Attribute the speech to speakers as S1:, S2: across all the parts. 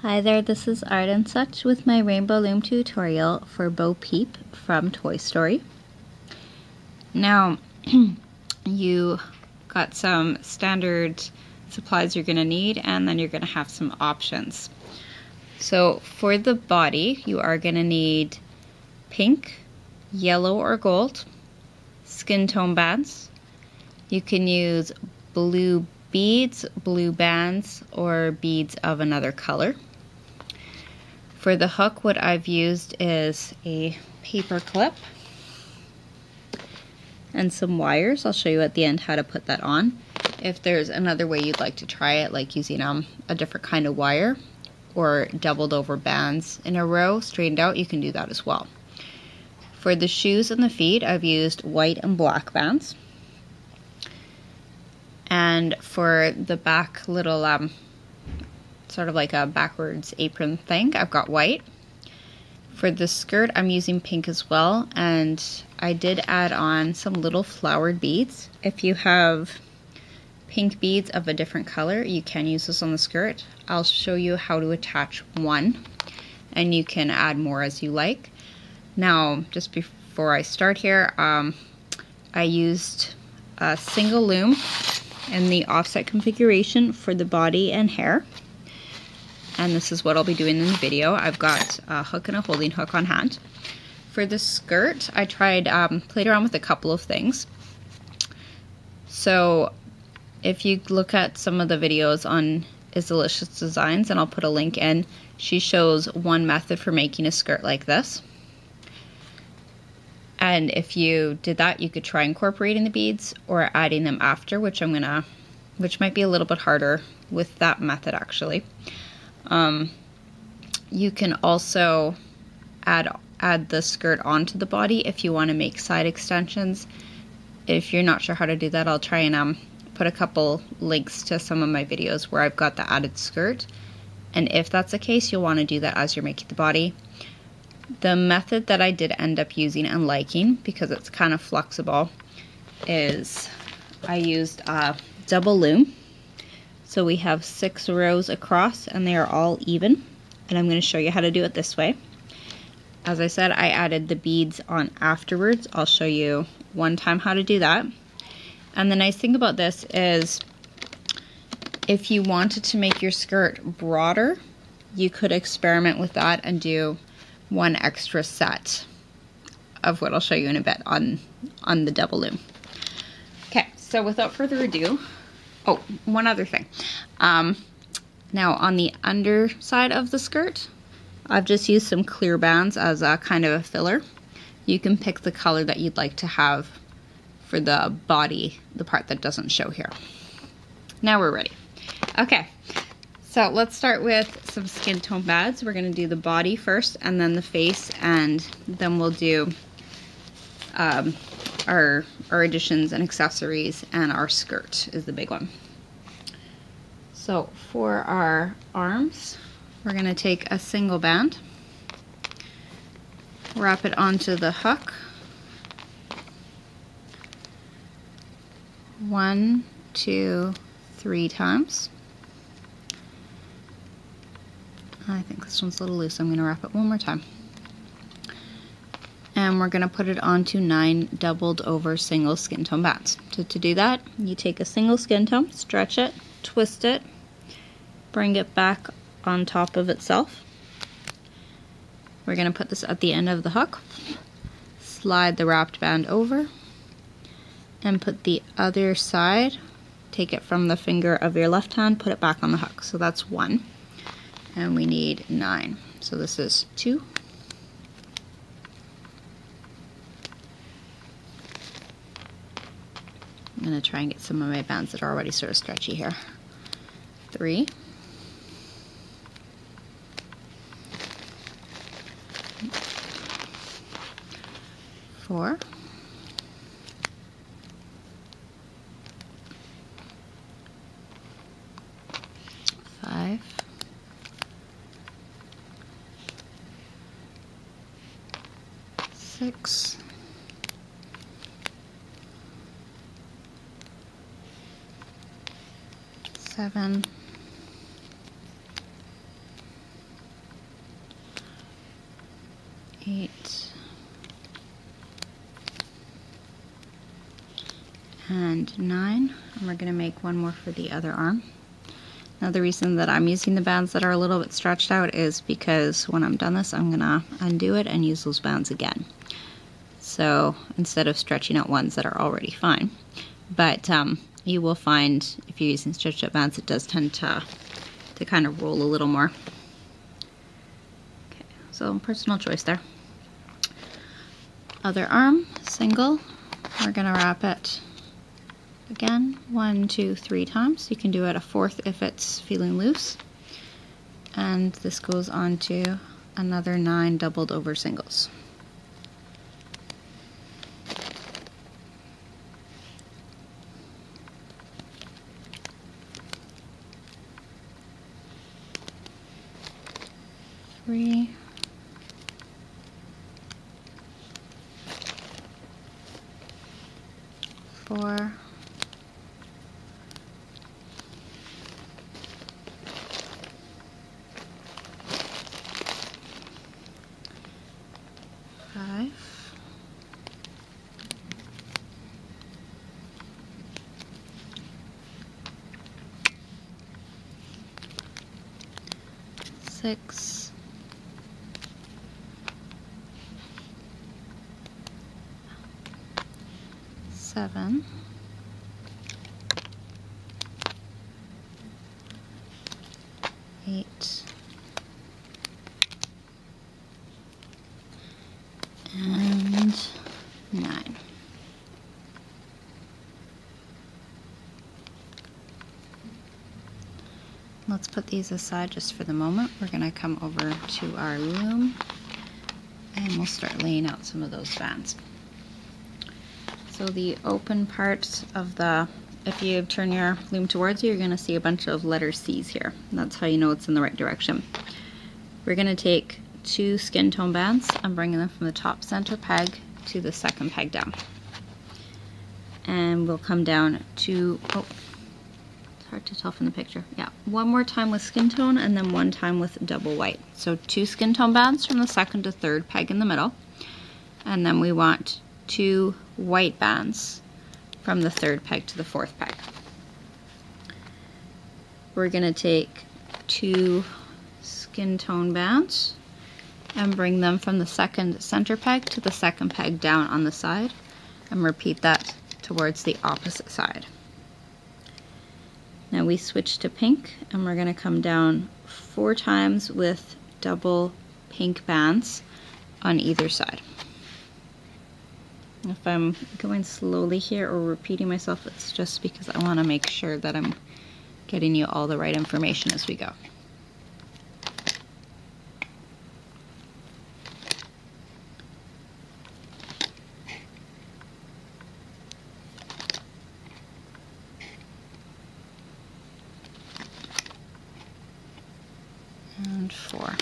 S1: Hi there, this is Art and Such with my Rainbow Loom tutorial for Bo Peep from Toy Story. Now, you got some standard supplies you're going to need, and then you're going to have some options. So for the body, you are going to need pink, yellow or gold, skin tone bands. You can use blue beads, blue bands, or beads of another color. For the hook, what I've used is a paper clip and some wires. I'll show you at the end how to put that on. If there's another way you'd like to try it, like using a different kind of wire or doubled over bands in a row, straightened out, you can do that as well. For the shoes and the feet, I've used white and black bands. And for the back little sort of like a backwards apron thing, I've got white. For the skirt, I'm using pink as well, and I did add on some little flowered beads. If you have pink beads of a different color, you can use this on the skirt. I'll show you how to attach one, and you can add more as you like. Now, just before I start here, I used a single loom in the offset configuration for the body and hair. And this is what I'll be doing in the video. I've got a hook and a holding hook on hand. For the skirt, I played around with a couple of things. So if you look at some of the videos on Isdelicious Designs, and I'll put a link in, she shows one method for making a skirt like this. And if you did that, you could try incorporating the beads or adding them after, which might be a little bit harder with that method actually. You can also add the skirt onto the body if you want to make side extensions. If you're not sure how to do that, I'll try and put a couple links to some of my videos where I've got the added skirt. And if that's the case, you'll want to do that as you're making the body. The method that I did end up using and liking, because it's kind of flexible, is I used a double loom. So we have 6 rows across and they are all even, and I'm going to show you how to do it this way. As I said, I added the beads on afterwards. I'll show you one time how to do that. And the nice thing about this is if you wanted to make your skirt broader, you could experiment with that and do one extra set of what I'll show you in a bit on the double loom. Okay, so without further ado, oh, one other thing. Now on the underside of the skirt, I've just used some clear bands as a kind of a filler. You can pick the color that you'd like to have for the body, the part that doesn't show here. Now we're ready. Okay, so let's start with some skin tone bands. We're gonna do the body first and then the face, and then we'll do our additions and accessories, and our skirt is the big one. So for our arms, we're going to take a single band, wrap it onto the hook, 1, 2, 3 times. I think this one's a little loose, I'm going to wrap it one more time. And we're going to put it onto 9 doubled over single skin tone bands. So to do that, you take a single skin tone, stretch it, twist it, bring it back on top of itself. We're going to put this at the end of the hook, slide the wrapped band over, and put the other side, take it from the finger of your left hand, put it back on the hook. So that's 1. And we need 9. So this is 2. I'm going to try and get some of my bands that are already sort of stretchy here. 3. 4. 5. 6. 7, 8, and 9, and we're going to make one more for the other arm. Now the reason that I'm using the bands that are a little bit stretched out is because when I'm done this, I'm going to undo it and use those bands again. So instead of stretching out ones that are already fine. But you will find if you're using stretched out bands, it does tend to kind of roll a little more. Okay, so personal choice there. Other arm, single, we're going to wrap it again 1, 2, 3 times. You can do it a 4th if it's feeling loose. And this goes on to another 9 doubled over singles. Three, 4, 5, 6, 7, 8, and 9. Let's put these aside just for the moment. We're going to come over to our loom and we'll start laying out some of those bands. So the open part of the, if you turn your loom towards you, you're going to see a bunch of letter C's here. And that's how you know it's in the right direction. We're going to take 2 skin tone bands and bring them from the top center peg to the second peg down. And we'll come down to, oh, it's hard to tell from the picture. Yeah, one more time with skin tone and then one time with double white. So 2 skin tone bands from the second to third peg in the middle. And then we want 2 white bands from the third peg to the fourth peg. We're going to take 2 skin tone bands and bring them from the second center peg to the second peg down on the side, and repeat that towards the opposite side. Now we switch to pink and we're going to come down 4 times with double pink bands on either side. If I'm going slowly here or repeating myself, it's just because I want to make sure that I'm getting you all the right information as we go. And 4.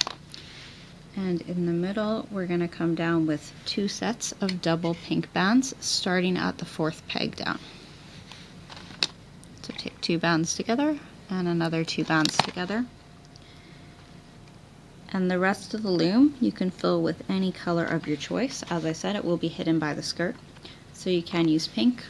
S1: And in the middle, we're going to come down with 2 sets of double pink bands, starting at the fourth peg down. So take 2 bands together and another 2 bands together. And the rest of the loom you can fill with any color of your choice. As I said, it will be hidden by the skirt, so you can use pink.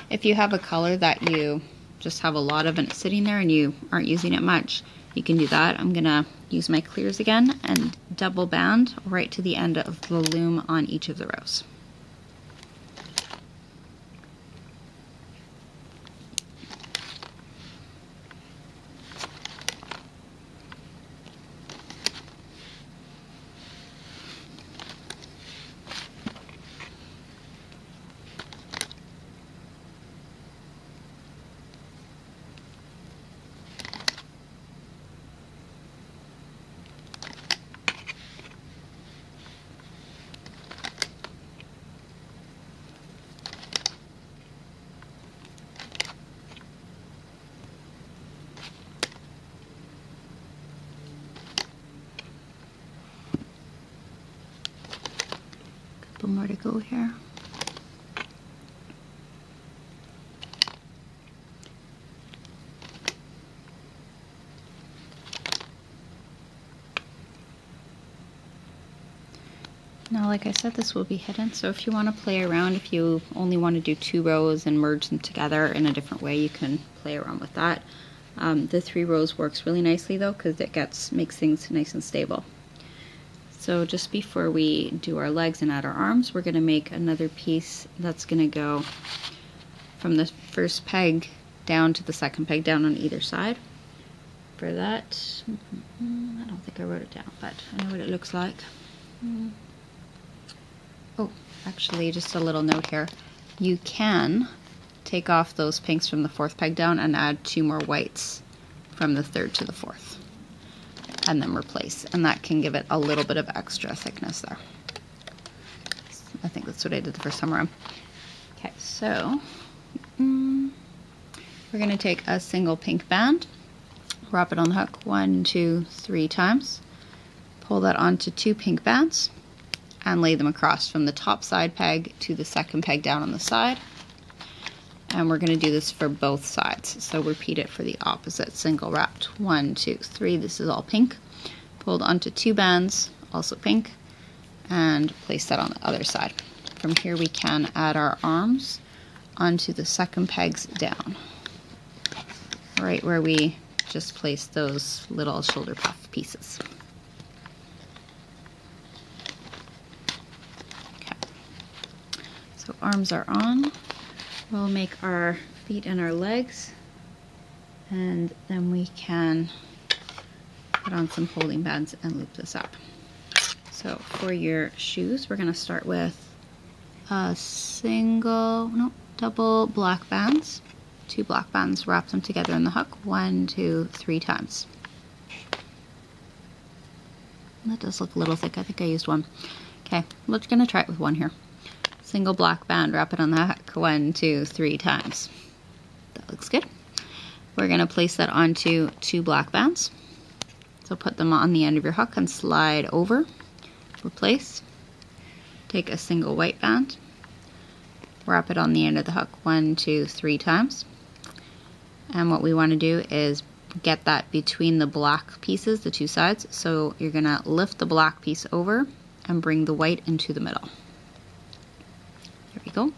S1: If you have a color that you just have a lot of and it's sitting there and you aren't using it much, you can do that. I'm gonna use my clears again and double band right to the end of the loom on each of the rows. Couple more to go here. Now, like I said, this will be hidden, so if you want to play around, if you only want to do 2 rows and merge them together in a different way, you can play around with that. The 3 rows works really nicely though, because it makes things nice and stable. So just before we do our legs and add our arms, we're going to make another piece that's going to go from the first peg down to the second peg down on either side. For that, I don't think I wrote it down, but I know what it looks like. Oh, actually, just a little note here. You can take off those pinks from the 4th peg down and add 2 more whites from the 3rd to the 4th. And then replace. And that can give it a little bit of extra thickness there. I think that's what I did the first time around. Okay, so we're going to take a single pink band, wrap it on the hook 1, 2, 3 times, pull that onto 2 pink bands, and lay them across from the top side peg to the 2nd peg down on the side. And we're going to do this for both sides. So repeat it for the opposite. Single wrapped 1, 2, 3. This is all pink. Pulled onto 2 bands, also pink, and place that on the other side. From here we can add our arms onto the 2nd pegs down, right where we just placed those little shoulder puff pieces. So arms are on. We'll make our feet and our legs, and then we can put on some holding bands and loop this up. So for your shoes, we're going to start with a double black bands, 2 black bands, wrap them together in the hook 1, 2, 3 times. That does look a little thick. I think I used 1. Okay, we're going to try it with 1 here. Single black band, wrap it on the hook 1, 2, 3 times. That looks good. We're going to place that onto 2 black bands. So put them on the end of your hook and slide over, replace. Take a single white band, wrap it on the end of the hook 1, 2, 3 times. And what we want to do is get that between the black pieces, the 2 sides. So you're going to lift the black piece over and bring the white into the middle. There we go.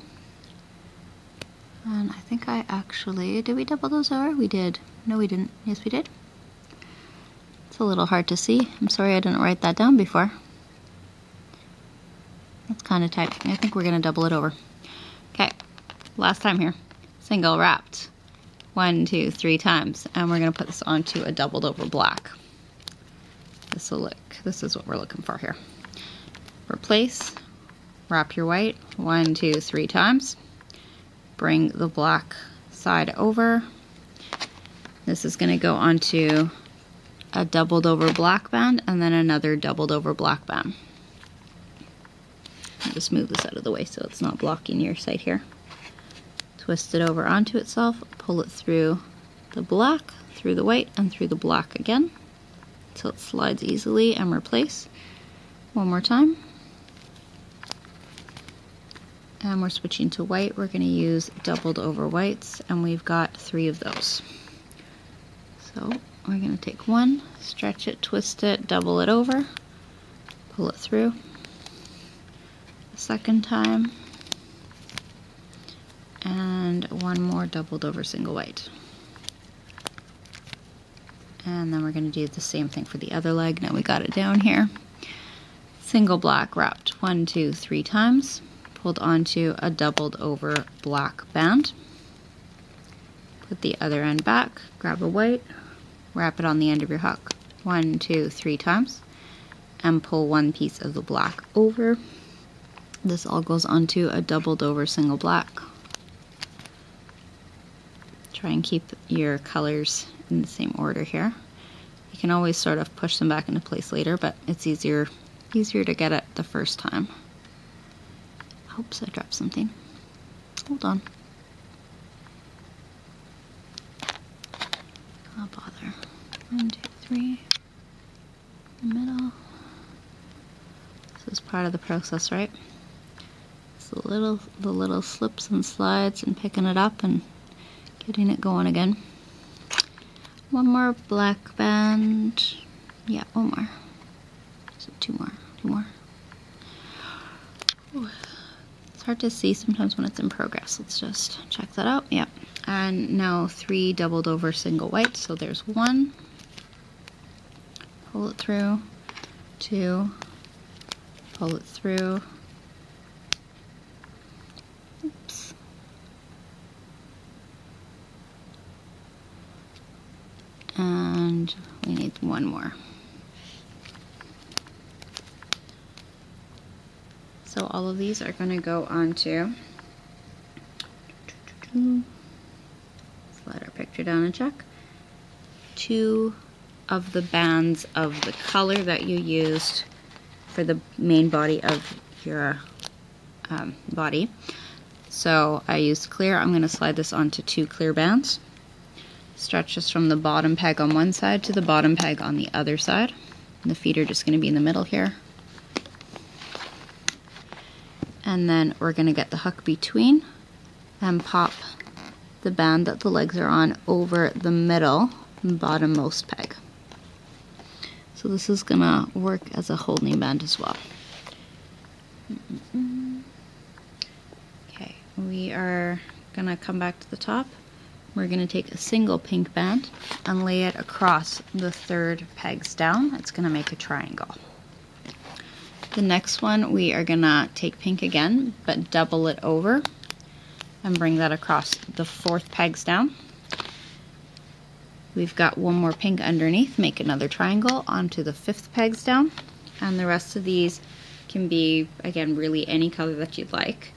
S1: And I think I actually, did we double those over? We did. No, we didn't. Yes, we did. It's a little hard to see. I'm sorry I didn't write that down before. That's kind of tight. I think we're going to double it over. Okay, last time here. Single wrapped 1, 2, 3 times. And we're going to put this onto a doubled over black. This is what we're looking for here. Replace. Wrap your white 1, 2, 3 times. Bring the black side over. This is going to go onto a doubled over black band and then another doubled over black band. I'll just move this out of the way so it's not blocking your sight here. Twist it over onto itself, pull it through the black, through the white, and through the black again so it slides easily, and replace. One more time. And we're switching to white. We're going to use doubled over whites, and we've got 3 of those. So we're going to take 1, stretch it, twist it, double it over, pull it through. The second time, and 1 more doubled over single white. And then we're going to do the same thing for the other leg. Now we got it down here. Single black wrapped 1, 2, 3 times. Pulled onto a doubled over black band. Put the other end back, grab a white, wrap it on the end of your hook 1, 2, 3 times, and pull 1 piece of the black over. This all goes onto a doubled over single black. Try and keep your colors in the same order here. You can always sort of push them back into place later, but it's easier to get it the first time. Oops, I dropped something. Hold on. Oh, bother. 1, 2, 3. In the middle. This is part of the process, right? It's the little slips and slides and picking it up and getting it going again. 1 more black band. Yeah, 1 more. So 2 more. 2 more. hard to see sometimes when it's in progress. Let's just check that out. Yep. And now 3 doubled over single white. So there's 1. Pull it through. 2. Pull it through. Oops. And we need 1 more. So all of these are going to go onto, slide our picture down and check, 2 of the bands of the color that you used for the main body of your body. So I used clear. I'm going to slide this onto 2 clear bands. Stretch this from the bottom peg on one side to the bottom peg on the other side. And the feet are just going to be in the middle here. And then we're going to get the hook between and pop the band that the legs are on over the middle bottommost peg. So this is going to work as a holding band as well. Okay, we are going to come back to the top. We're going to take a single pink band and lay it across the 3rd pegs down. It's going to make a triangle. The next one, we are going to take pink again, but double it over and bring that across the 4th pegs down. We've got 1 more pink underneath, make another triangle onto the 5th pegs down, and the rest of these can be, again, really any color that you'd like.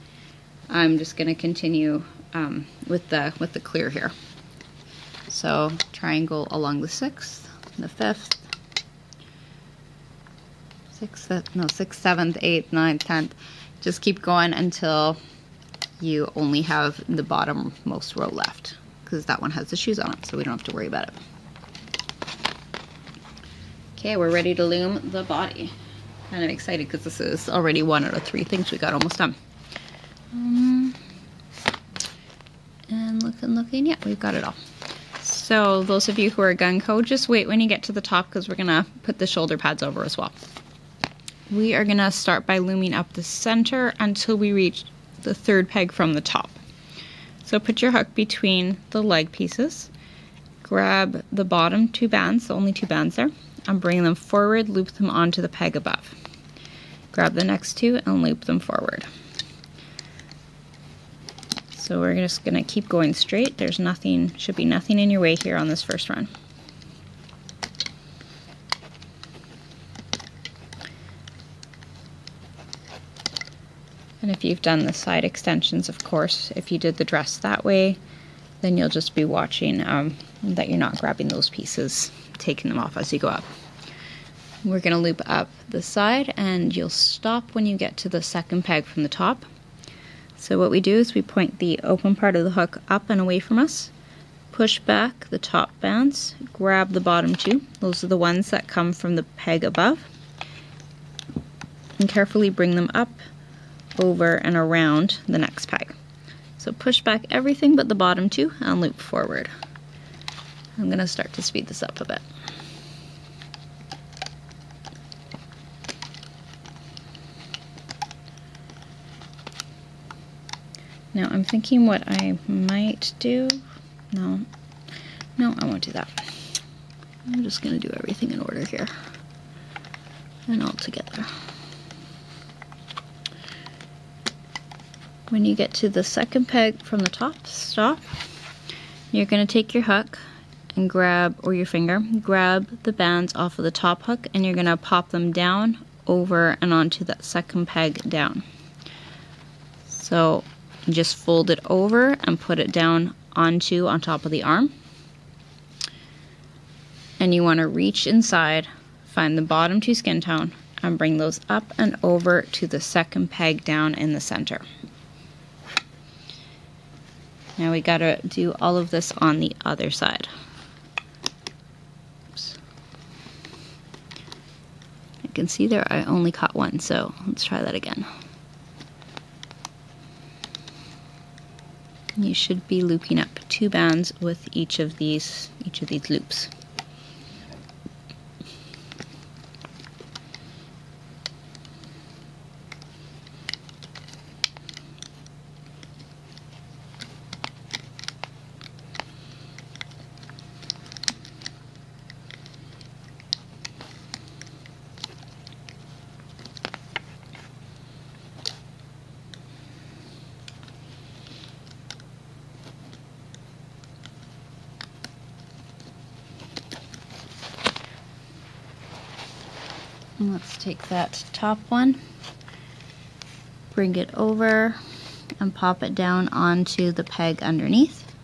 S1: I'm just going to continue with the clear here. So triangle along the 6th, the 5th, 6th, 7th, 8th, 9th, 10th. Just keep going until you only have the bottommost row left, because that one has the shoes on it, so we don't have to worry about it. Okay, we're ready to loom the body. Kind of excited because this is already 1 out of 3 things we got almost done. And looking, yeah, we've got it all. So those of you who are gung-ho, just wait when you get to the top, because we're gonna put the shoulder pads over as well. We are gonna start by looming up the center until we reach the 3rd peg from the top. So put your hook between the leg pieces, grab the bottom 2 bands, the only 2 bands there, and bring them forward, loop them onto the peg above. Grab the next 2 and loop them forward. So we're just gonna keep going straight. There's nothing, should be nothing in your way here on this first run. And if you've done the side extensions, of course, if you did the dress that way, then you'll just be watching that you're not grabbing those pieces, taking them off as you go up. We're going to loop up the side, and you'll stop when you get to the 2nd peg from the top. So what we do is we point the open part of the hook up and away from us, push back the top bands, grab the bottom 2. Those are the ones that come from the peg above, and carefully bring them up, over, and around the next peg. So push back everything but the bottom 2 and loop forward. I'm going to start to speed this up a bit. Now I'm thinking what I might do. No, I won't do that. I'm just going to do everything in order here and all together. When you get to the 2nd peg from the top, stop. You're going to take your hook and grab, or your finger, grab the bands off of the top hook, and you're going to pop them down, over, and onto that 2nd peg down. So just fold it over and put it down on top of the arm. And you want to reach inside, find the bottom 2 skin tone, and bring those up and over to the 2nd peg down in the center. Now we gotta do all of this on the other side. Oops. You can see there I only caught 1, so let's try that again. You should be looping up 2 bands with each of these loops. Let's take that top one, bring it over, and pop it down onto the peg underneath.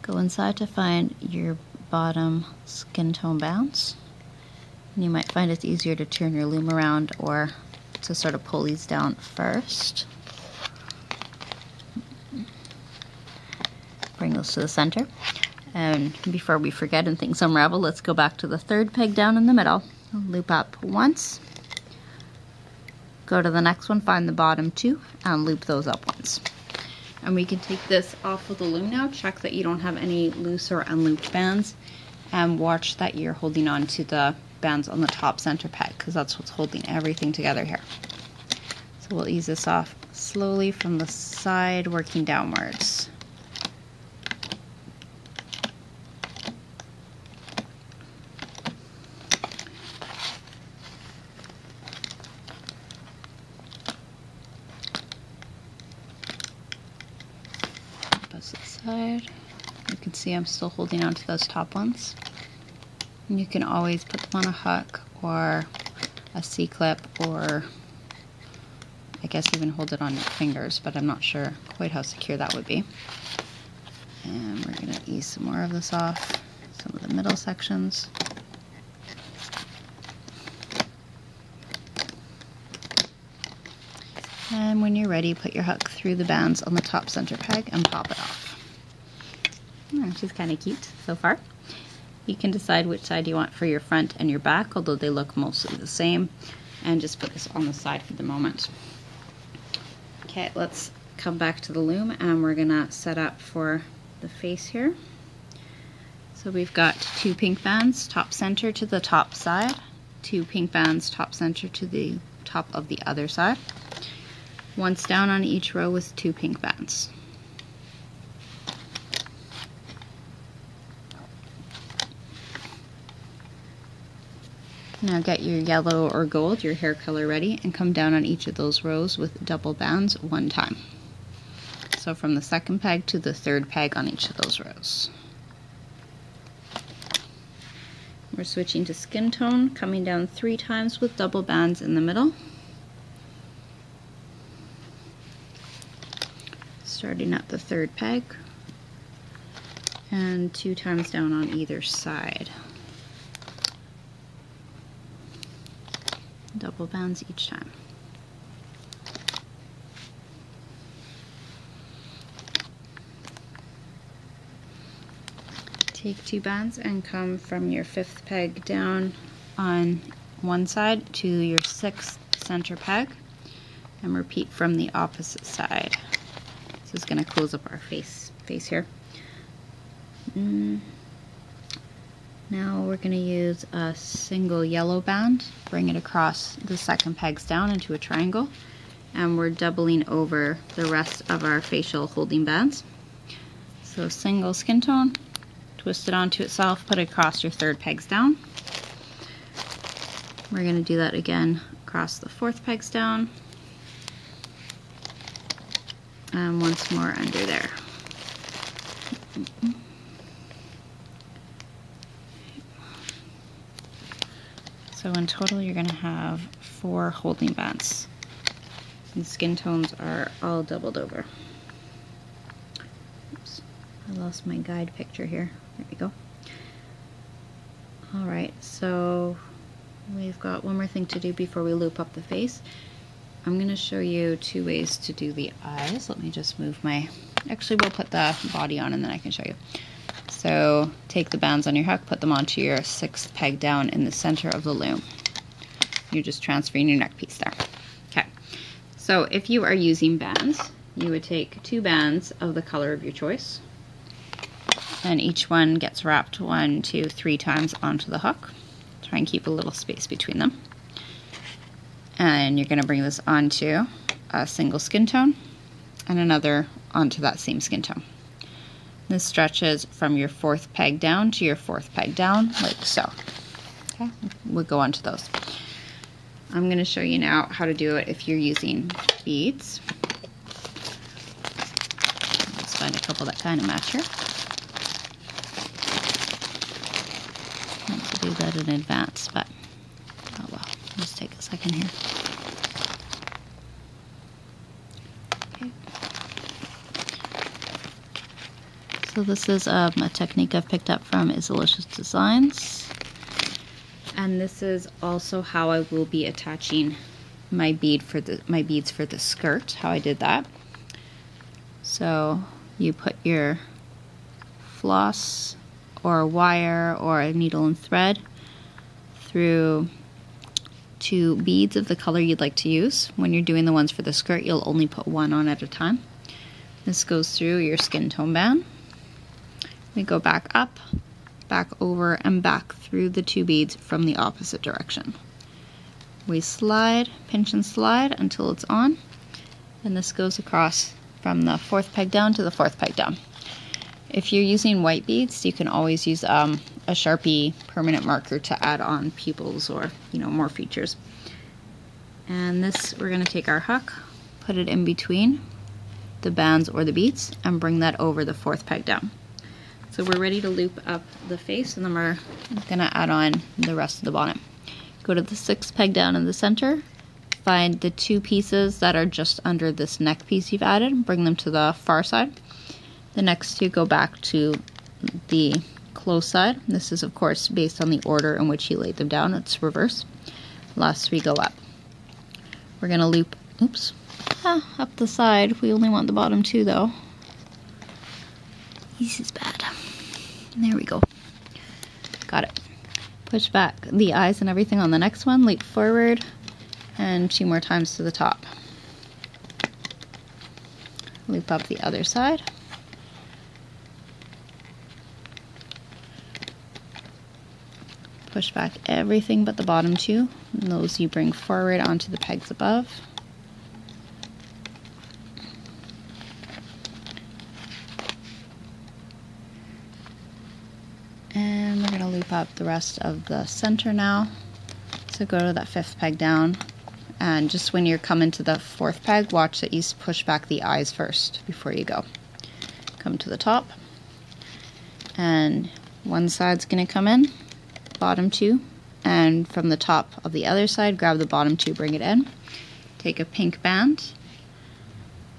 S1: Go inside to find your bottom skin tone bands. And you might find it's easier to turn your loom around or to sort of pull these down first. Bring those to the center. And before we forget and things unravel, let's go back to the third peg down in the middle. Loop up once. Go to the next one, find the bottom two, and loop those up once. And we can take this off of the loom now. Check that you don't have any loose or unlooped bands. And watch that you're holding on to the bands on the top center peg, because that's what's holding everything together here. So we'll ease this off slowly from the side, working downwards. Side. You can see I'm still holding on to those top ones. And you can always put them on a hook or a C-clip, or I guess even hold it on your fingers, but I'm not sure quite how secure that would be. And we're going to ease some more of this off, some of the middle sections. And when you're ready, put your hook through the bands on the top center peg and pop it off. Which is kind of cute so far. You can decide which side you want for your front and your back, although they look mostly the same. And just put this on the side for the moment. Okay, let's come back to the loom and we're gonna set up for the face here. So we've got 2 pink bands, top center to the top side, 2 pink bands, top center to the top of the other side. Once down on each row with 2 pink bands. Now get your yellow or gold, your hair color ready, and come down on each of those rows with double bands 1 time. So from the second peg to the third peg on each of those rows. We're switching to skin tone, coming down 3 times with double bands in the middle. Starting at the third peg, and 2 times down on either side. Double bands each time. Take 2 bands and come from your 5th peg down on one side to your 6th center peg, and repeat from the opposite side. This is going to close up our face here. Now we're going to use a single yellow band, bring it across the second pegs down into a triangle, and we're doubling over the rest of our facial holding bands. So single skin tone, twist it onto itself, put it across your third pegs down. We're going to do that again across the 4th pegs down, and once more under there. So in total you're going to have 4 holding bands. The skin tones are all doubled over. Oops, I lost my guide picture here. There we go. Alright, so we've got one more thing to do before we loop up the face. I'm going to show you 2 ways to do the eyes. Let me just move my... Actually, we'll put the body on and then I can show you. So take the bands on your hook, put them onto your 6th peg down in the center of the loom. You're just transferring your neck piece there. Okay, so if you are using bands, you would take 2 bands of the color of your choice, and each one gets wrapped 1, 2, 3 times onto the hook. Try and keep a little space between them. And you're going to bring this onto a single skin tone and another onto that same skin tone. This stretches from your 4th peg down to your 4th peg down, like so. Okay, we'll go on to those. I'm going to show you now how to do it if you're using beads. Let's find a couple that kind of match here. do that in advance, but oh well, let's take a second here. Okay. So this is a technique I've picked up from Isalicious Designs, and this is also how I will be attaching my beads for the skirt, how I did that. So you put your floss or wire or a needle and thread through 2 beads of the color you'd like to use. When you're doing the ones for the skirt, you'll only put 1 on at a time. This goes through your skin tone band. We go back up, back over, and back through the 2 beads from the opposite direction. We slide, pinch and slide until it's on, and this goes across from the 4th peg down to the 4th peg down. If you're using white beads, you can always use a Sharpie permanent marker to add on pupils or, you know, more features. And this, we're going to take our hook, put it in between the bands or the beads, and bring that over the 4th peg down. So we're ready to loop up the face, and then we're going to add on the rest of the bonnet. Go to the 6th peg down in the center, find the 2 pieces that are just under this neck piece you've added, bring them to the far side. The next 2 go back to the close side. This is of course based on the order in which you laid them down. It's reverse. Last 3 go up. We're going to loop, up the side. We only want the bottom 2 though. This is bad. There we go. Got it. Push back the eyes and everything on the next one, leap forward, and 2 more times to the top. Loop up the other side. Push back everything but the bottom 2, and those you bring forward onto the pegs above. And we're going to loop up the rest of the center now. So go to that 5th peg down, and just when you're coming to the 4th peg, watch that you push back the eyes first before you go. Come to the top, and one side's going to come in, bottom 2, and from the top of the other side, grab the bottom 2, bring it in. Take a pink band,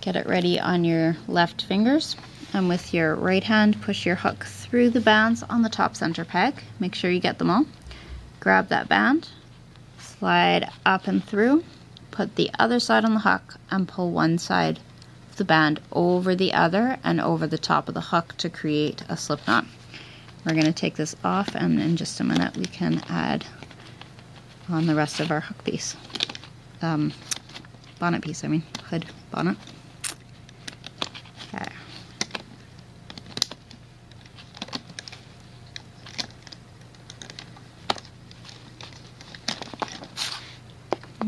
S1: get it ready on your left fingers, and with your right hand, push your hook through the bands on the top center peg. Make sure you get them all. Grab that band, slide up and through, put the other side on the hook, and pull one side of the band over the other and over the top of the hook to create a slip knot. We're going to take this off, and in just a minute we can add on the rest of our hook piece. Bonnet piece, I mean, hood bonnet. Okay.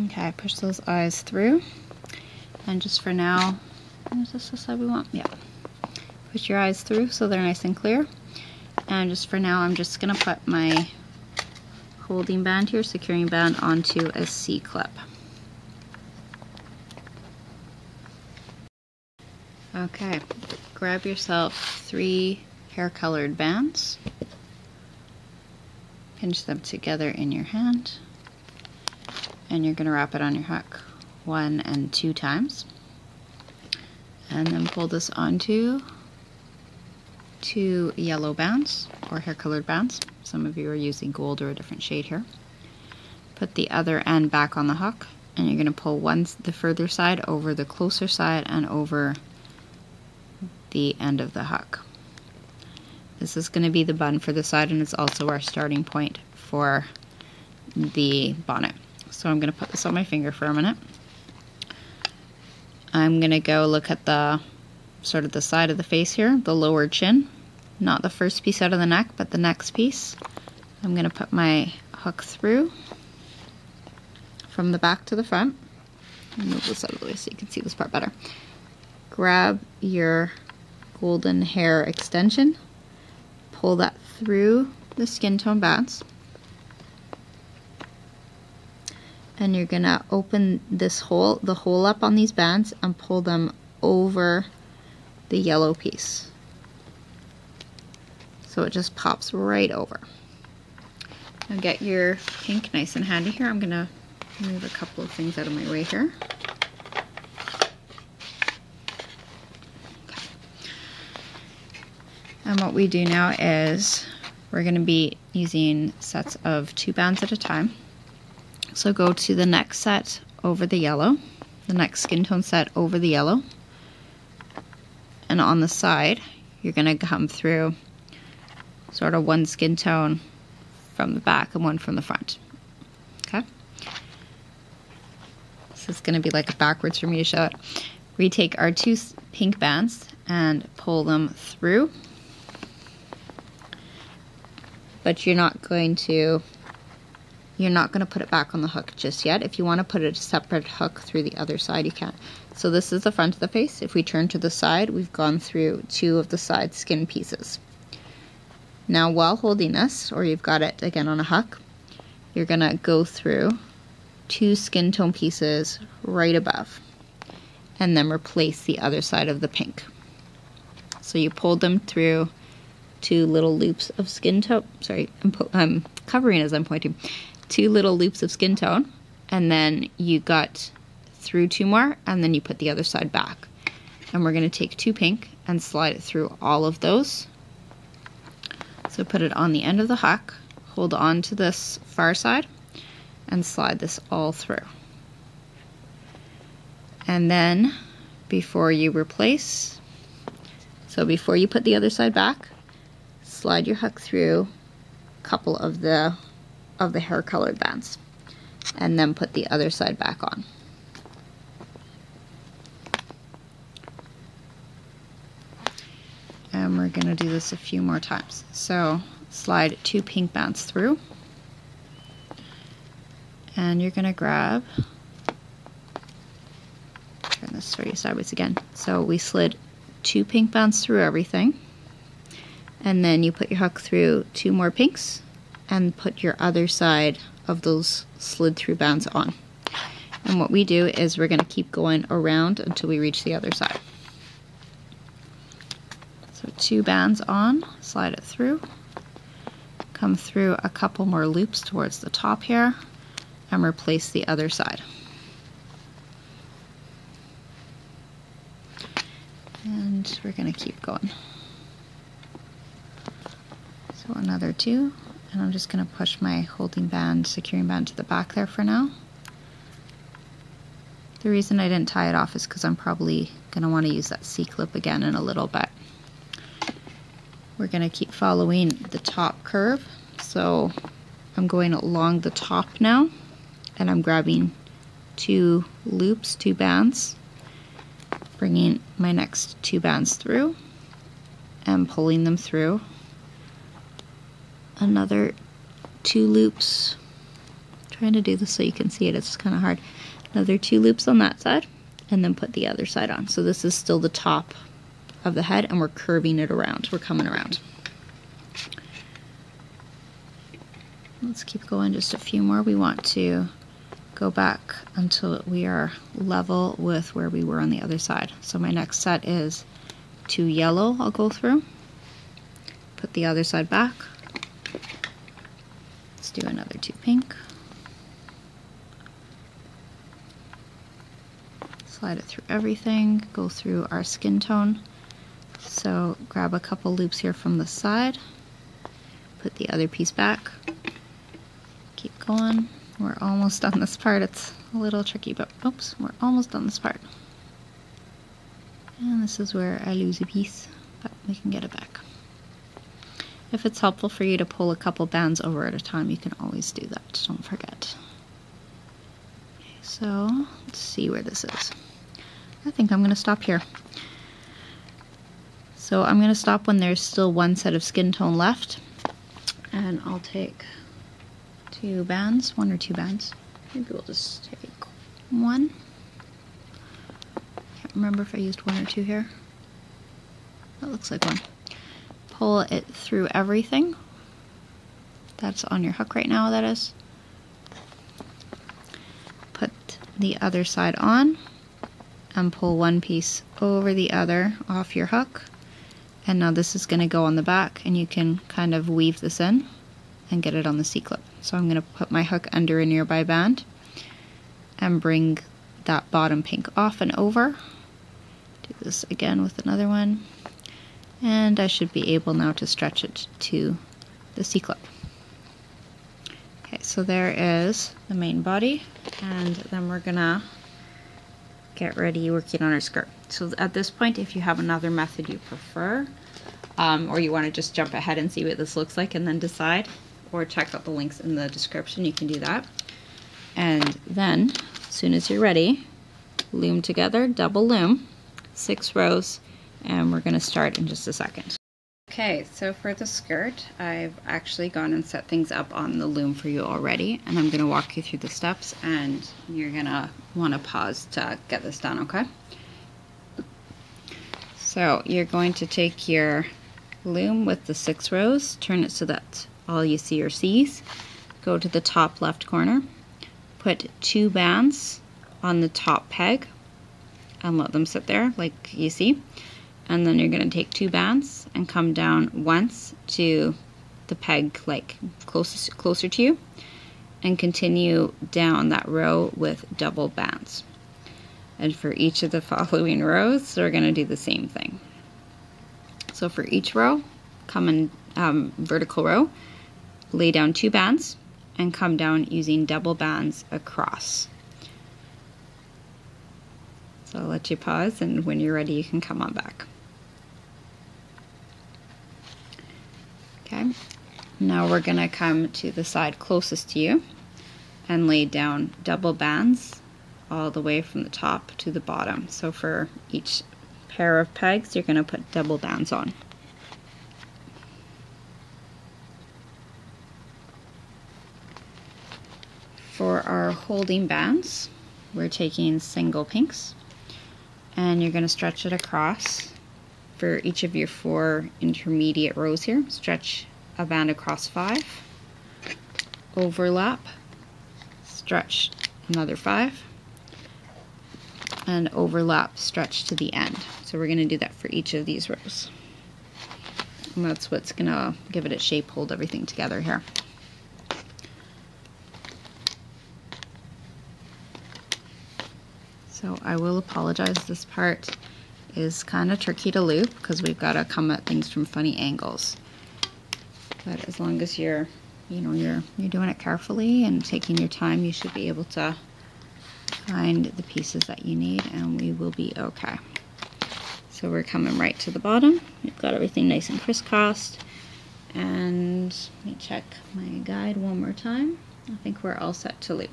S1: Okay, push those eyes through, and just for now, is this the side we want? Yeah. Push your eyes through so they're nice and clear. And just for now, I'm just going to put my holding band here, securing band, onto a C-clip. Okay, grab yourself 3 hair-colored bands, pinch them together in your hand, and you're going to wrap it on your hook 1 and 2 times, and then pull this onto 2 yellow bands or hair-colored bands. Some of you are using gold or a different shade here. Put the other end back on the hook, and you're going to pull the further side over the closer side and over the end of the hook. This is going to be the bun for the side, and it's also our starting point for the bonnet. So I'm going to put this on my finger for a minute. I'm going to go look at the sort of the side of the face here, the lower chin, not the first piece out of the neck, but the next piece. I'm going to put my hook through from the back to the front. Move this out of the way so you can see this part better. Grab your golden hair extension, pull that through the skin tone bands, and you're gonna open this hole, the hole up on these bands, and pull them over the yellow piece. So it just pops right over. Now get your pink nice and handy here. I'm gonna move a couple of things out of my way here. Okay. And what we do now is we're gonna be using sets of 2 bands at a time. So go to the next set over the yellow, the next skin tone set over the yellow, and on the side you're gonna come through sort of one skin tone from the back and one from the front. Okay? This is going to be like backwards for me to show it. We take our 2 pink bands and pull them through, but you're not going to put it back on the hook just yet. If you want to put a separate hook through the other side, you can. So this is the front of the face. If we turn to the side, we've gone through 2 of the side skin pieces. Now while holding this, or you've got it again on a hook, you're gonna go through 2 skin tone pieces right above and then replace the other side of the pink. So you pulled them through 2 little loops of skin tone, sorry, I'm covering as I'm pointing, 2 little loops of skin tone, and then you got through 2 more, and then you put the other side back. And we're gonna take 2 pink and slide it through all of those. So put it on the end of the hook, hold on to this far side, and slide this all through. And then before you replace, so before you put the other side back, slide your hook through a couple of the hair colored bands, and then put the other side back on. And we're going to do this a few more times. So slide 2 pink bands through, and you're going to grab, turn this for you sideways again. So we slid 2 pink bands through everything, and then you put your hook through 2 more pinks and put your other side of those slid through bands on. And what we do is we're going to keep going around until we reach the other side. So 2 bands on, slide it through, come through a couple more loops towards the top here, and replace the other side. And we're going to keep going. So another 2, and I'm just going to push my holding band, securing band to the back there for now. The reason I didn't tie it off is because I'm probably going to want to use that C-clip again in a little bit. We're going to keep following the top curve, so I'm going along the top now, and I'm grabbing 2 loops, 2 bands, bringing my next 2 bands through, and pulling them through. Another 2 loops, trying to do this so you can see it, it's kind of hard. Another 2 loops on that side, and then put the other side on. So this is still the top of the head, and we're curving it around. We're coming around. Let's keep going just a few more. We want to go back until we are level with where we were on the other side. So my next set is 2 yellow I'll go through. Put the other side back. Let's do another 2 pink. Slide it through everything, go through our skin tone. So grab a couple loops here from the side, put the other piece back, keep going. We're almost done this part. It's a little tricky, but oops, we're almost done this part. And this is where I lose a piece, but we can get it back. If it's helpful for you to pull a couple bands over at a time, you can always do that, don't forget. Okay, so let's see where this is. I think I'm going to stop here. So I'm going to stop when there's still 1 set of skin tone left, and I'll take 2 bands, 1 or 2 bands. Maybe we'll just take 1. Can't remember if I used 1 or 2 here. That looks like 1. Pull it through everything. That's on your hook right now, that is. Put the other side on and pull 1 piece over the other off your hook. And now this is going to go on the back, and you can kind of weave this in and get it on the C-clip. So I'm going to put my hook under a nearby band and bring that bottom pink off and over. Do this again with another one. And I should be able now to stretch it to the C-clip. Okay, so there is the main body, and then we're gonna get ready working on our skirt. So at this point, if you have another method you prefer, or you want to just jump ahead and see what this looks like and then decide, or check out the links in the description, you can do that. And then, as soon as you're ready, loom together, double loom, 6 rows, and we're going to start in just a second. Okay, so for the skirt, I've actually gone and set things up on the loom for you already, and I'm going to walk you through the steps, and you're going to want to pause to get this done, okay? So you're going to take your loom with the 6 rows, turn it so that all you see are C's, go to the top left corner, put 2 bands on the top peg, and let them sit there like you see. And then you're going to take 2 bands and come down once to the peg like closer to you, and continue down that row with double bands. And for each of the following rows, we're going to do the same thing. So for each row, come in vertical row, lay down 2 bands, and come down using double bands across. So I'll let you pause, and when you're ready, you can come on back. Okay, now we're going to come to the side closest to you and lay down double bands all the way from the top to the bottom. So for each pair of pegs, you're going to put double bands on. For our holding bands, we're taking single pinks, and you're going to stretch it across for each of your 4 intermediate rows here. Stretch a band across 5, overlap, stretch another 5, and overlap, stretch to the end. So we're going to do that for each of these rows. And that's what's going to give it its shape, hold everything together here. So I will apologize, this part is kind of tricky to loop because we've got to come at things from funny angles. But as long as you're doing it carefully and taking your time, you should be able to find the pieces that you need, and we will be okay. So we're coming right to the bottom. We've got everything nice and crisscrossed. And let me check my guide one more time. I think we're all set to loop.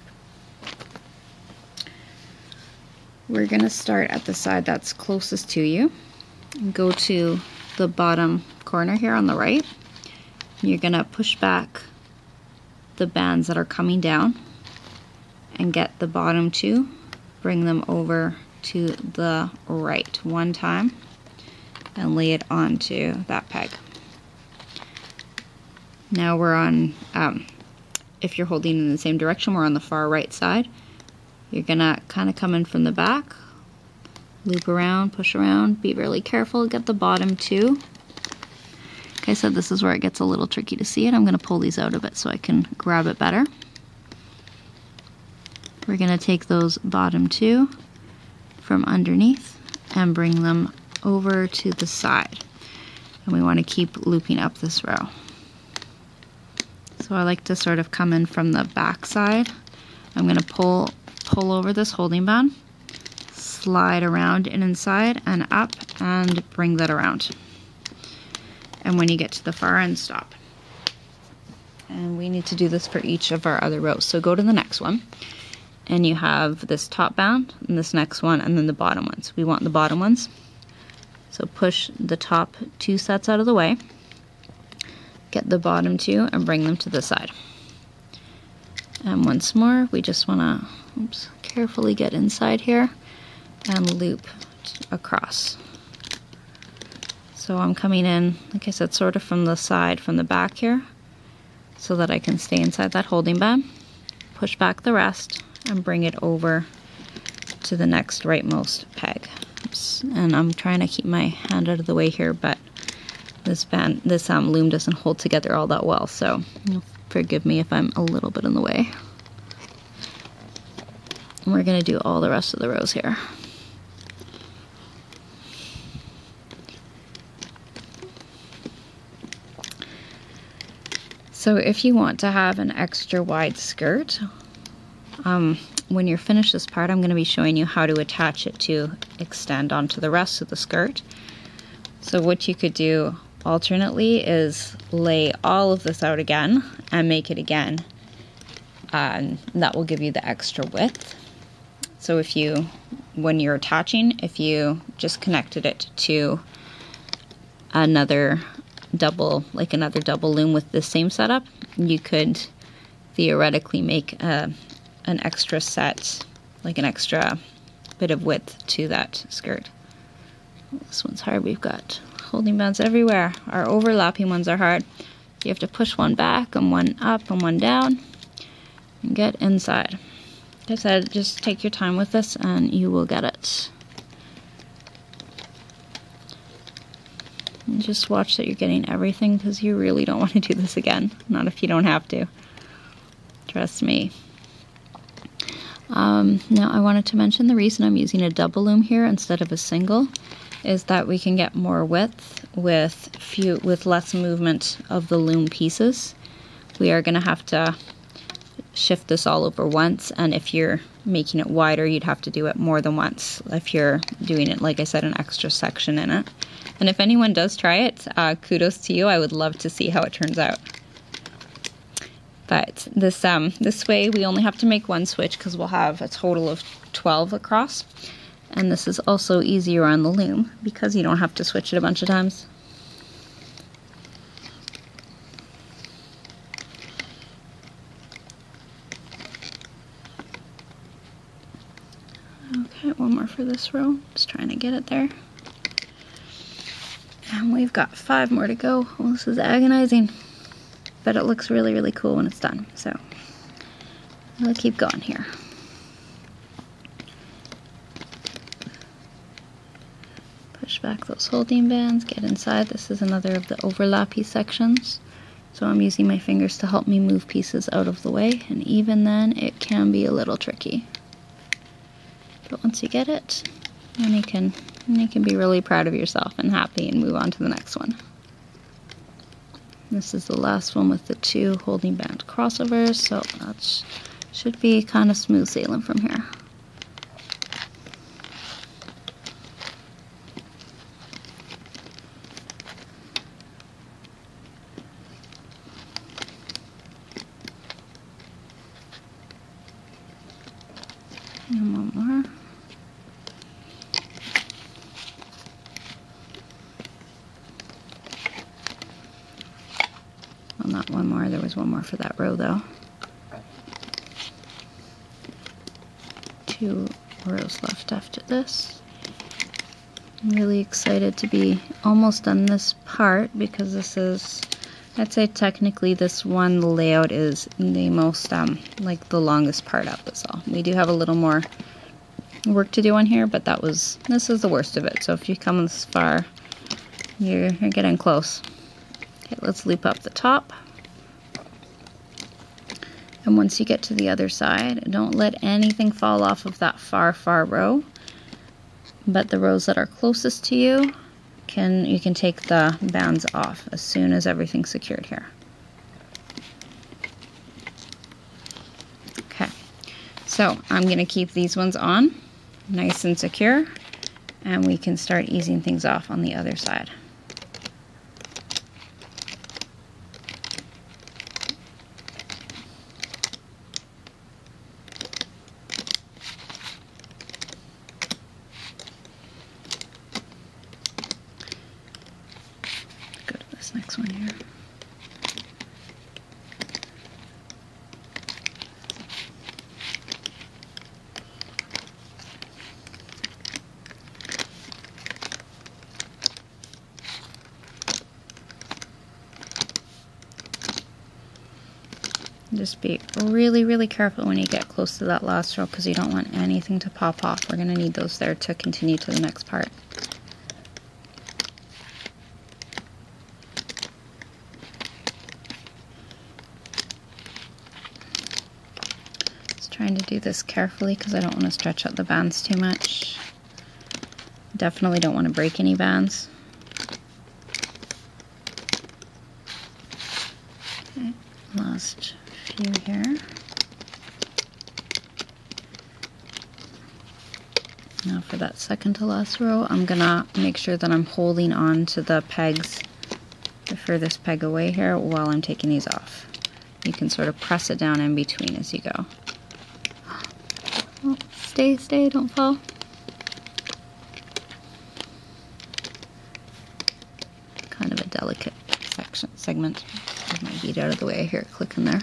S1: We're going to start at the side that's closest to you and go to the bottom corner here on the right. You're going to push back the bands that are coming down and get the bottom 2, bring them over to the right one time and lay it onto that peg. Now we're on, if you're holding in the same direction, we're on the far right side. You're gonna kind of come in from the back, loop around, push around, be really careful, get the bottom 2. Like I said, this is where it gets a little tricky to see it. I'm gonna pull these out a bit so I can grab it better. We're gonna take those bottom 2 from underneath and bring them over to the side. And we want to keep looping up this row. So I like to sort of come in from the back side. I'm gonna pull over this holding band, slide around and inside and up, and bring that around. And when you get to the far end, stop. And we need to do this for each of our other rows. So go to the next one, and you have this top band, and this next one, and then the bottom ones. We want the bottom ones. So push the top 2 sets out of the way, get the bottom 2, and bring them to the side. And once more, we just want to carefully get inside here and loop across. So I'm coming in, like I said, sort of from the side, from the back here, so that I can stay inside that holding band, push back the rest, and bring it over to the next rightmost peg. Oops. And I'm trying to keep my hand out of the way here, but this loom doesn't hold together all that well, so forgive me if I'm a little bit in the way. And we're going to do all the rest of the rows here. So if you want to have an extra wide skirt, when you're finished this part, I'm going to be showing you how to attach it to extend onto the rest of the skirt. So what you could do alternately is lay all of this out again and make it again, and that will give you the extra width. So if you, when you're attaching, if you just connected it to another double loom with the same setup, you could theoretically make an extra set, like an extra bit of width to that skirt. This one's hard. We've got holding bands everywhere. Our overlapping ones are hard. You have to push one back and one up and one down and get inside. Like I said, just take your time with this and you will get it. And just watch that you're getting everything, because you really don't want to do this again. Not if you don't have to. Trust me. Now I wanted to mention the reason I'm using a double loom here instead of a single is that we can get more width with less movement of the loom pieces. We are going to have to shift this all over once, and if you're making it wider, you'd have to do it more than once if you're doing it, like I said, an extra section in it. And if anyone does try it, kudos to you. I would love to see how it turns out. But this way we only have to make one switch because we'll have a total of 12 across. And this is also easier on the loom because you don't have to switch it a bunch of times. Okay, one more for this row. Just trying to get it there. And we've got 5 more to go. Well, this is agonizing, but it looks really, really cool when it's done. So we'll keep going here. Push back those holding bands, get inside. This is another of the overlappy sections. So I'm using my fingers to help me move pieces out of the way, and even then it can be a little tricky. But once you get it, then you can be really proud of yourself and happy and move on to the next one. This is the last one with the 2 holding band crossovers, so that should be kind of smooth sailing from here. And one more. Well, not one more. There was one more for that row, though. 2 rows left after this. I'm really excited to be almost done this part because this is, I'd say technically this one layout is the most, like the longest part of this all. We do have a little more work to do on here, but this is the worst of it. So if you come this far, you're getting close. Okay, let's loop up the top. And once you get to the other side, don't let anything fall off of that far row. But the rows that are closest to you, you can take the bands off as soon as everything's secured here. Okay, so I'm going to keep these ones on, nice and secure, and we can start easing things off on the other side. Next one here. Just be really, really careful when you get close to that last row because you don't want anything to pop off. We're going to need those there to continue to the next part. Trying to do this carefully because I don't want to stretch out the bands too much. Definitely don't want to break any bands. Okay, last few here. Now for that second to last row, I'm gonna make sure that I'm holding on to the pegs, the furthest peg away here, while I'm taking these off. You can sort of press it down in between as you go. Oh, stay, don't fall. Kind of a delicate segment. Move my bead out of the way. I hear it clicking there.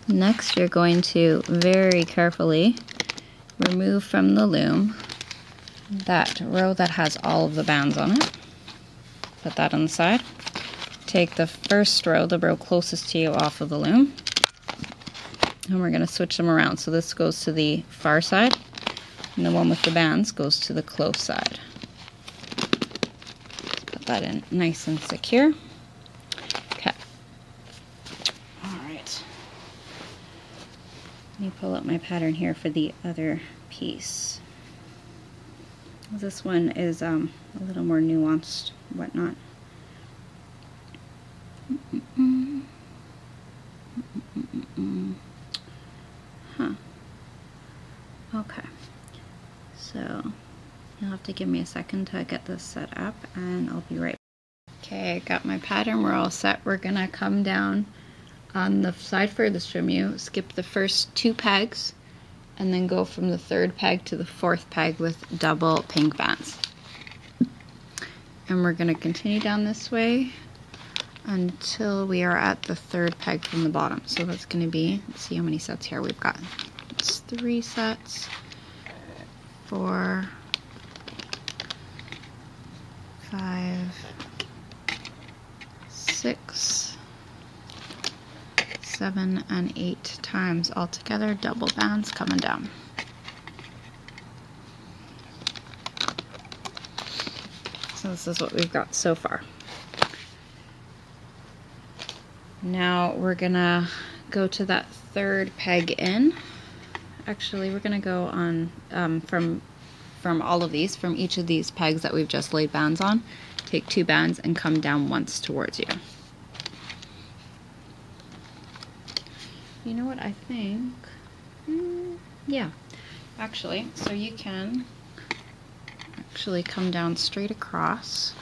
S1: Next, you're going to very carefully remove from the loom that row that has all of the bands on it. Put that on the side. Take the first row, the row closest to you, off of the loom. And we're going to switch them around. So this goes to the far side, and the one with the bands goes to the close side. Put that in nice and secure. Okay. Alright. Let me pull up my pattern here for the other piece. This one is a little more nuanced, whatnot. Huh. Okay. So you'll have to give me a second to get this set up, and I'll be right back. Okay, I got my pattern. We're all set. We're gonna come down on the side furthest from you, skip the first 2 pegs, and then go from the 3rd peg to the 4th peg with double pink bands. And we're going to continue down this way until we are at the 3rd peg from the bottom. So that's going to be, let's see how many sets here we've got. It's 3 sets, 4, 5, 6, 7, and 8 times altogether, double bands coming down. So this is what we've got so far. Now we're gonna go to that 3rd peg in. Actually, we're gonna go on from all of these, from each of these pegs that we've just laid bands on, take 2 bands and come down once towards you. You know what I think? Yeah, actually, so you can actually come down straight across,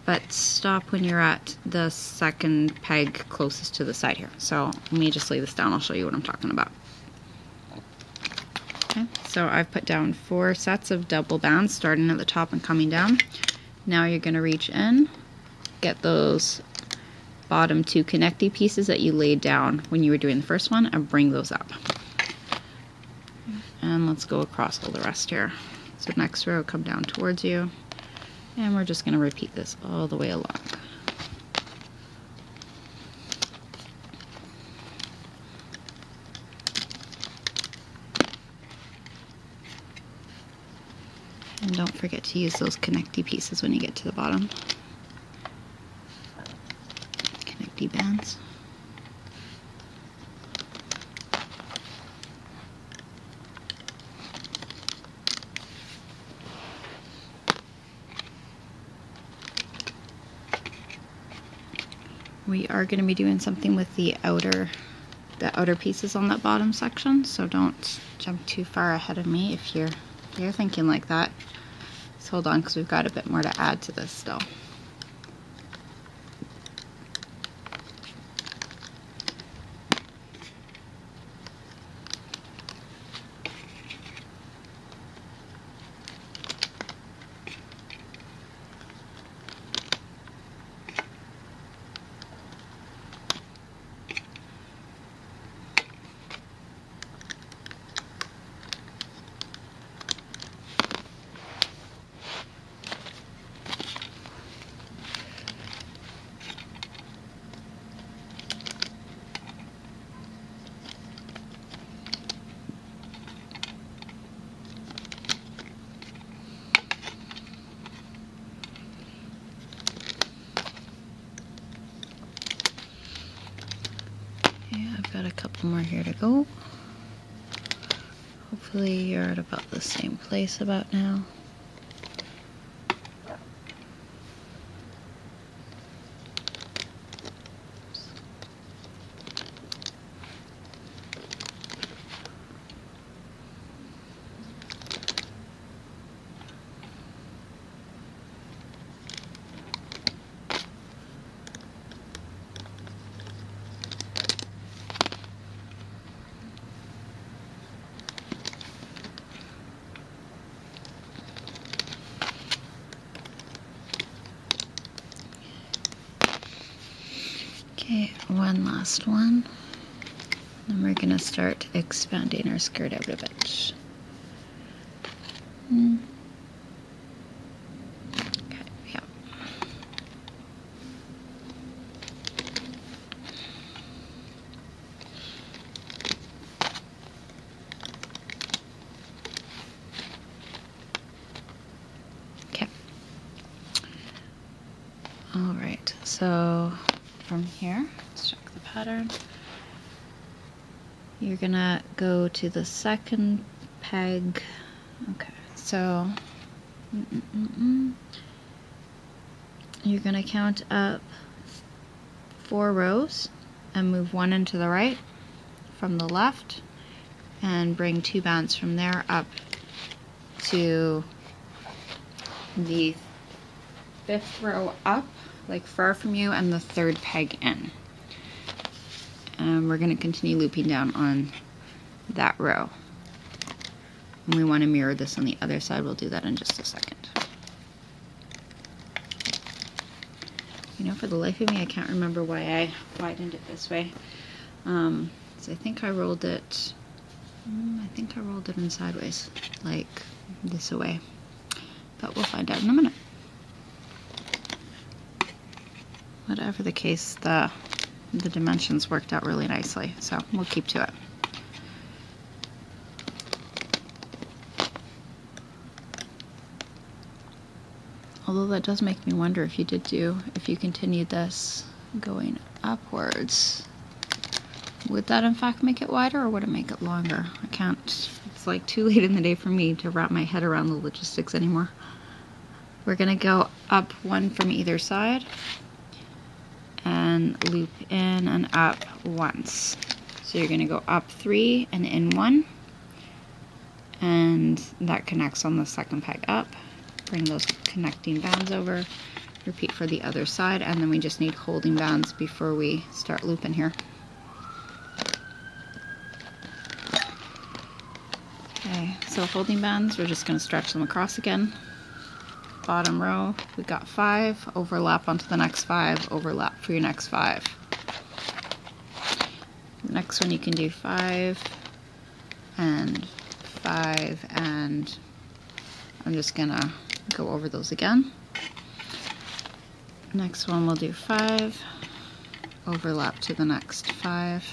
S1: but stop when you're at the 2nd peg closest to the side here. So let me just lay this down, I'll show you what I'm talking about. Okay, so I've put down 4 sets of double bands starting at the top and coming down. Now you're going to reach in, get those bottom 2 connecty pieces that you laid down when you were doing the first one, and bring those up. And let's go across all the rest here. So next row, come down towards you, and we're just going to repeat this all the way along. And don't forget to use those connecty pieces when you get to the bottom. Connecty bands. We are going to be doing something with the outer pieces on that bottom section, so don't jump too far ahead of me if you're thinking like that. Just hold on, because we've got a bit more to add to this still. I've got a couple more here to go. Hopefully you're at about the same place about now. Okay, one last one. Then we're gonna start expanding our skirt out a bit. Okay, yeah. Okay. All right, so from here, let's check the pattern. You're gonna go to the second peg. Okay, so you're gonna count up 4 rows and move 1 into the right from the left and bring 2 bands from there up to the 5th row up, like far from you, and the 3rd peg in. And we're going to continue looping down on that row. And we want to mirror this on the other side. We'll do that in just a second. You know, for the life of me, I can't remember why I widened it this way. So I think I rolled it, in sideways, like this away. But we'll find out in a minute. Whatever the case, the dimensions worked out really nicely, so we'll keep to it. Although that does make me wonder if you continued this going upwards, would that in fact make it wider, or would it make it longer? I can't, it's like too late in the day for me to wrap my head around the logistics anymore. We're gonna go up 1 from either side and loop in and up once. So you're going to go up 3 and in 1, and that connects on the second peg up. Bring those connecting bands over, repeat for the other side, and then we just need holding bands before we start looping here. Okay, so holding bands, we're just going to stretch them across again. Bottom row, we got 5, overlap onto the next 5, overlap for your next 5. Next one you can do 5 and 5, and I'm just gonna go over those again. Next one we'll do 5, overlap to the next 5,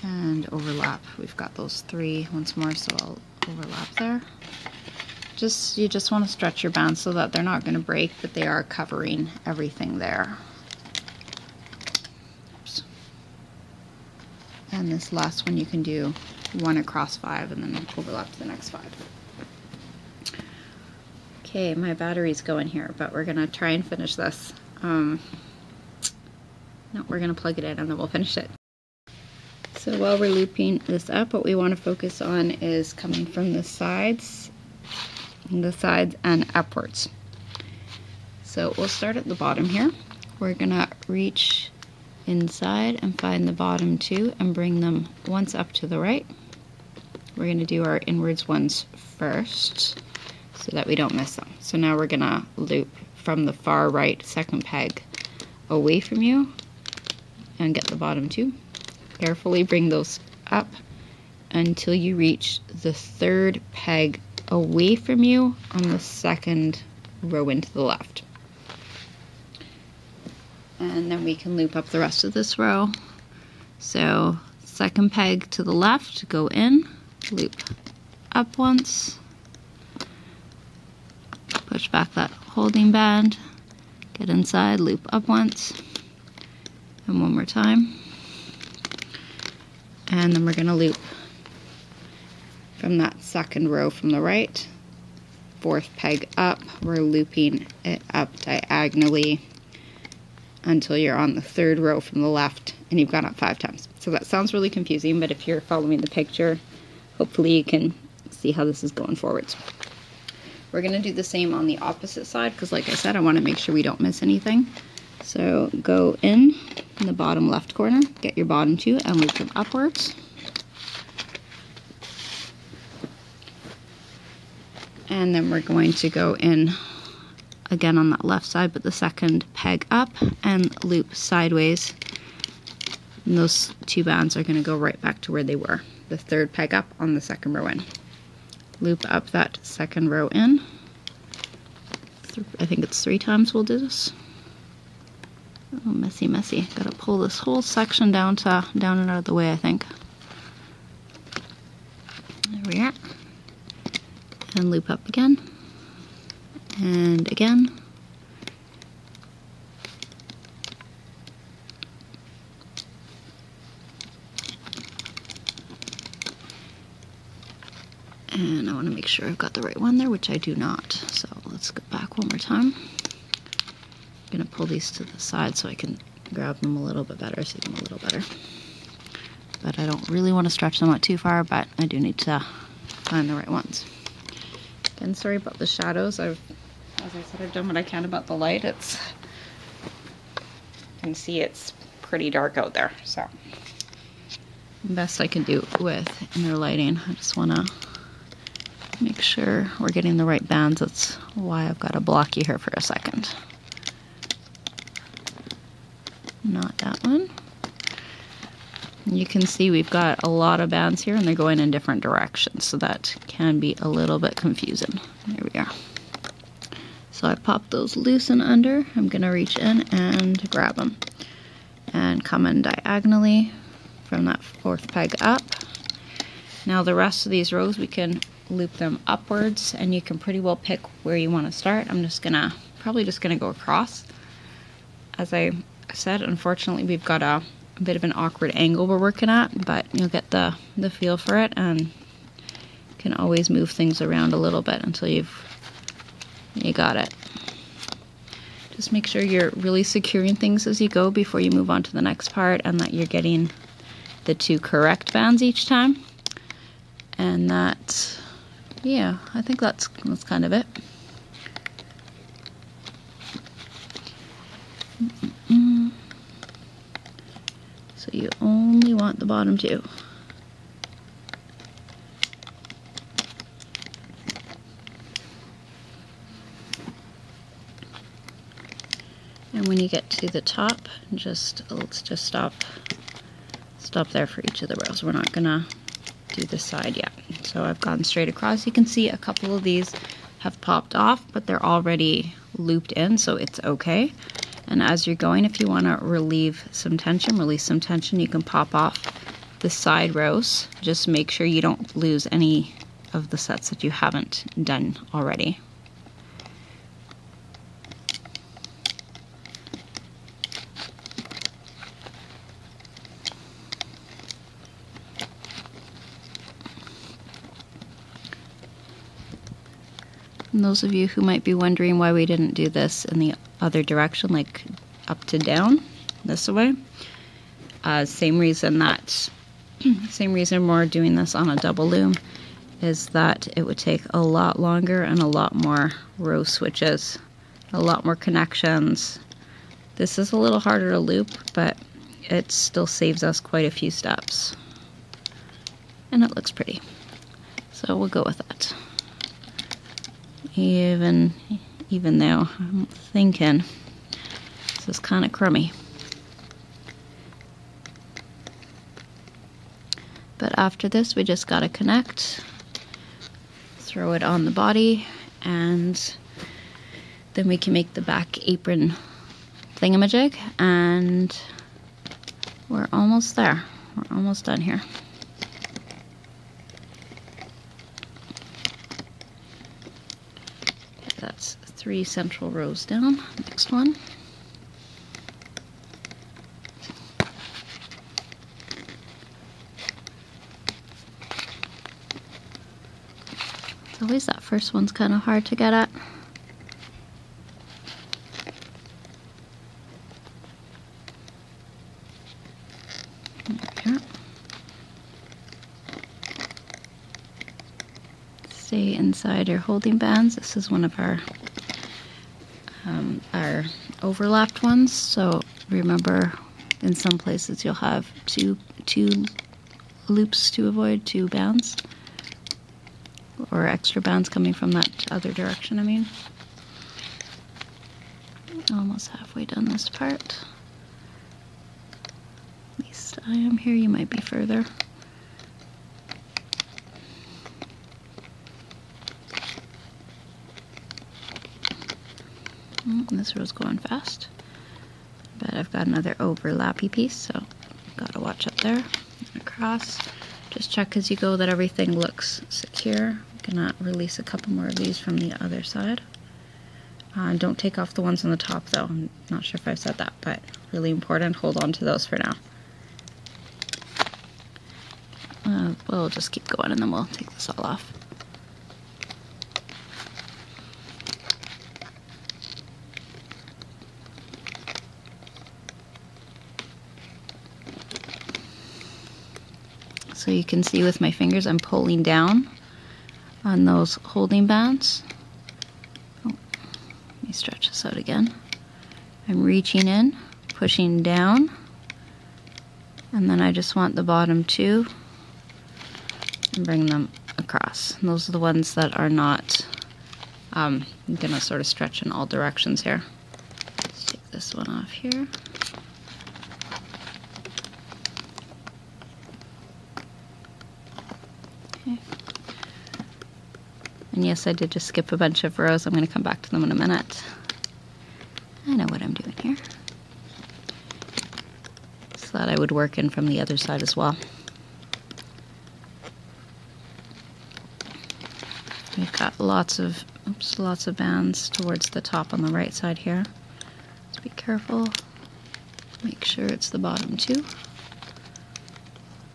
S1: and overlap. We've got those 3 once more, so I'll overlap there. You just want to stretch your bands so that they're not going to break, but they are covering everything there. Oops. And this last one you can do 1 across 5 and then overlap to the next 5. Okay, my battery's going here, but we're going to try and finish this. No, we're going to plug it in and then we'll finish it. So while we're looping this up, what we want to focus on is coming from the sides and upwards. So we'll start at the bottom here. We're gonna reach inside and find the bottom 2 and bring them once up to the right. We're gonna do our inwards ones first so that we don't miss them. So now we're gonna loop from the far right second peg away from you and get the bottom 2. Carefully bring those up until you reach the 3rd peg away from you on the 2nd row into the left. And then we can loop up the rest of this row. So 2nd peg to the left, go in, loop up once, push back that holding band, get inside, loop up once, and one more time. And then we're going to loop from that second row from the right, fourth peg up, we're looping it up diagonally until you're on the third row from the left, and you've gone up 5 times. So that sounds really confusing, but if you're following the picture, hopefully you can see how this is going forwards. We're going to do the same on the opposite side, because like I said, I want to make sure we don't miss anything. So go in the bottom left corner, get your bottom 2 and loop them upwards. And then we're going to go in again on that left side, but the second peg up and loop sideways. And those 2 bands are going to go right back to where they were. The third peg up on the second row in. Loop up that second row in. I think it's 3 times we'll do this. Oh, messy, messy. Gotta pull this whole section down and out of the way, I think. There we are. And loop up again. And again. And I want to make sure I've got the right one there, which I do not. So let's go back one more time. I'm going to pull these to the side so I can grab them a little bit better, see them a little better. But I don't really want to stretch them out too far, but I do need to find the right ones. Again, sorry about the shadows. As I said, I've done what I can about the light. You can see it's pretty dark out there, so best I can do with inner lighting. I just want to make sure we're getting the right bands. That's why I've got to block you here for a second. Not that one. You can see we've got a lot of bands here and they're going in different directions, so that can be a little bit confusing. There we are. So I popped those loose and under. I'm going to reach in and grab them and come in diagonally from that 4th peg up. Now the rest of these rows we can loop them upwards, and you can pretty well pick where you want to start. I'm probably just gonna go across. As I said, unfortunately we've got a bit of an awkward angle we're working at, but you'll get the feel for it, and can always move things around a little bit until you got it. Just make sure you're really securing things as you go before you move on to the next part, and that you're getting the 2 correct bands each time. And that, yeah, I think that's kind of it. So you only want the bottom 2. And when you get to the top, let's just stop there for each of the rows. We're not gonna do the side yet. So I've gone straight across. You can see a couple of these have popped off, but they're already looped in, so it's okay. And as you're going, if you want to release some tension, you can pop off the side rows. Just make sure you don't lose any of the sets that you haven't done already. And those of you who might be wondering why we didn't do this in the other direction, like up to down, this way, same reason we're doing this on a double loom is that it would take a lot longer and a lot more row switches, a lot more connections. This is a little harder to loop, but it still saves us quite a few steps. And it looks pretty. So we'll go with that. Even though I'm thinking this is kind of crummy. But after this, we just gotta connect, throw it on the body, and then we can make the back apron thingamajig, and we're almost there. We're almost done here. That's 3 central rows down. Next one. Always that first one's kind of hard to get at. There we go. Stay inside your holding bands. This is one of our overlapped ones, so remember in some places you'll have two loops to avoid, 2 bands, or extra bands coming from that other direction, I mean. Almost halfway done this part. At least I am here, you might be further. This row's going fast, but I've got another overlappy piece, so gotta watch up there and across. Just check as you go that everything looks secure. I'm gonna release a couple more of these from the other side. Don't take off the ones on the top though. I'm not sure if I've said that, but really important. Hold on to those for now. We'll just keep going and then we'll take this all off. So you can see with my fingers I'm pulling down on those holding bands. Oh, let me stretch this out again. I'm reaching in, pushing down, and then I just want the bottom 2 and bring them across. And those are the ones that are not, I'm going to sort of stretch in all directions here. Let's take this one off here. And yes, I did just skip a bunch of rows. I'm going to come back to them in a minute. I know what I'm doing here. Just thought I would work in from the other side as well. We've got lots of bands towards the top on the right side here. Let's be careful. Make sure it's the bottom 2.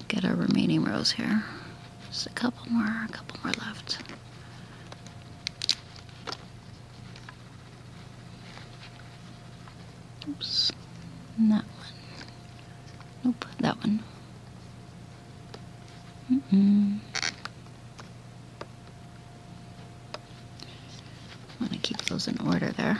S1: Get our remaining rows here. Just a couple more left. Oops, and that one. Nope, that one. I want to keep those in order there.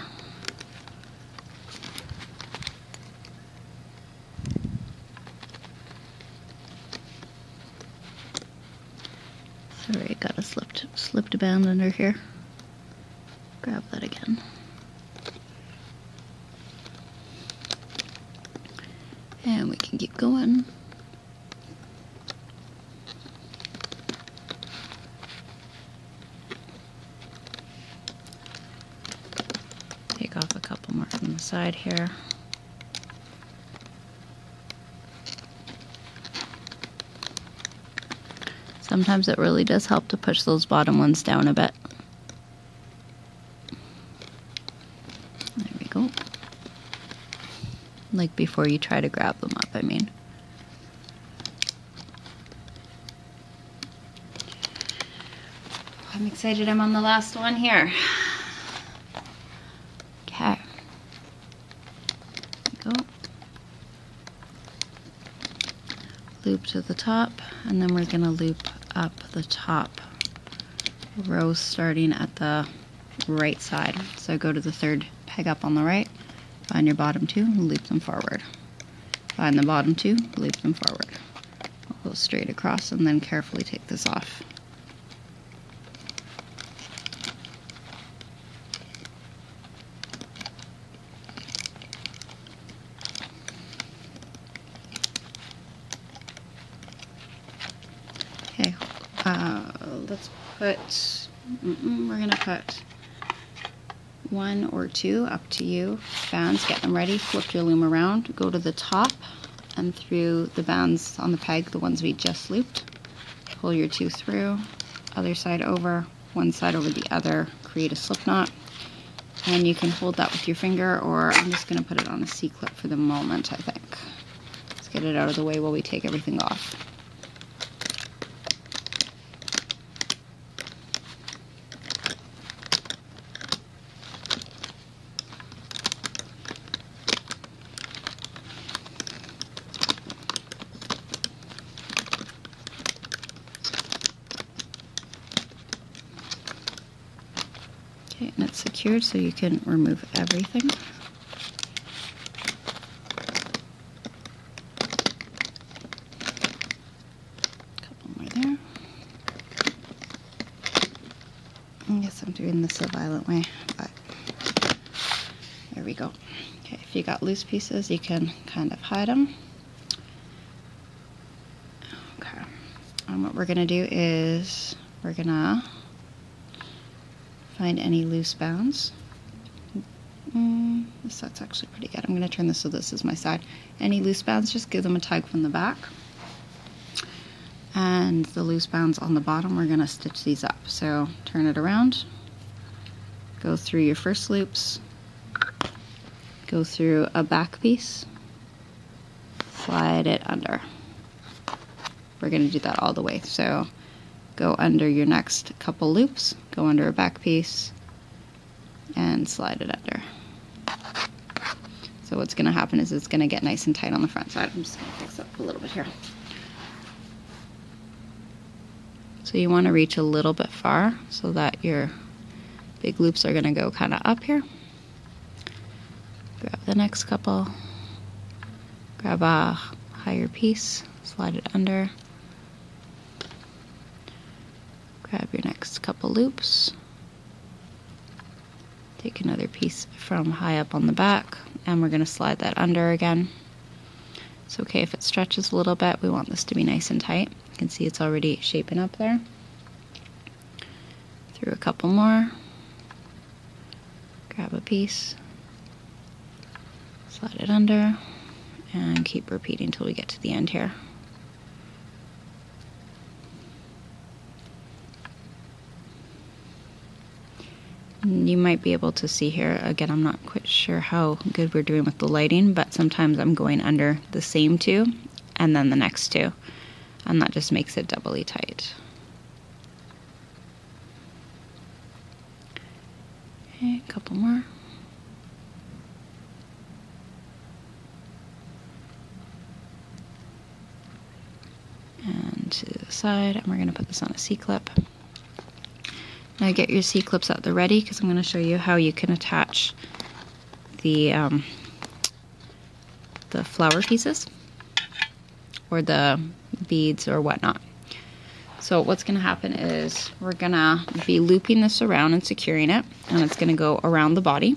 S1: Sorry, I got a slipped band under here. Grab that again. And we can keep going. Take off a couple more from the side here. Sometimes it really does help to push those bottom ones down a bit. There we go. Like before you try to grab them up, I mean. I'm excited I'm on the last one here. Okay. There we go. Loop to the top, and then we're gonna loop up the top row starting at the right side. So go to the 3rd peg up on the right, find your bottom 2, and loop them forward. Find the bottom 2, loop them forward. We'll go straight across and then carefully take this off. Okay, let's put, we're gonna put 1 or 2, up to you, bands, get them ready, flip your loom around, go to the top and through the bands on the peg, the ones we just looped, pull your 2 through, other side over, one side over the other, create a slip knot, and you can hold that with your finger, or I'm just gonna put it on a C-clip for the moment, I think. Let's get it out of the way while we take everything off. Okay, and it's secured so you can remove everything. Couple more there. I guess I'm doing this a violent way, but there we go. Okay, if you got loose pieces, you can kind of hide them. Okay, and what we're gonna do is we're gonna find any loose bounds. That's actually pretty good. I'm gonna turn this so this is my side. Any loose bounds, just give them a tug from the back. And the loose bounds on the bottom, we're gonna stitch these up. So turn it around, go through your first loops, go through a back piece, slide it under. We're gonna do that all the way. So go under your next couple loops, go under a back piece, and slide it under. So what's gonna happen is it's gonna get nice and tight on the front side. I'm just gonna fix up a little bit here. So you wanna reach a little bit far so that your big loops are gonna go kinda up here. Grab the next couple, grab a higher piece, slide it under, grab your next couple loops, take another piece from high up on the back, and we're going to slide that under again. It's okay if it stretches a little bit. We want this to be nice and tight. You can see it's already shaping up there. Through a couple more, grab a piece, slide it under, and keep repeating till we get to the end here. You might be able to see here, again, I'm not quite sure how good we're doing with the lighting, but sometimes I'm going under the same two and then the next two, and that just makes it doubly tight. Okay, a couple more. And to the side, and we're going to put this on a C-clip. Now get your C-clips at the ready because I'm going to show you how you can attach the flower pieces or the beads or whatnot. So what's going to happen is we're going to be looping this around and securing it, and it's going to go around the body.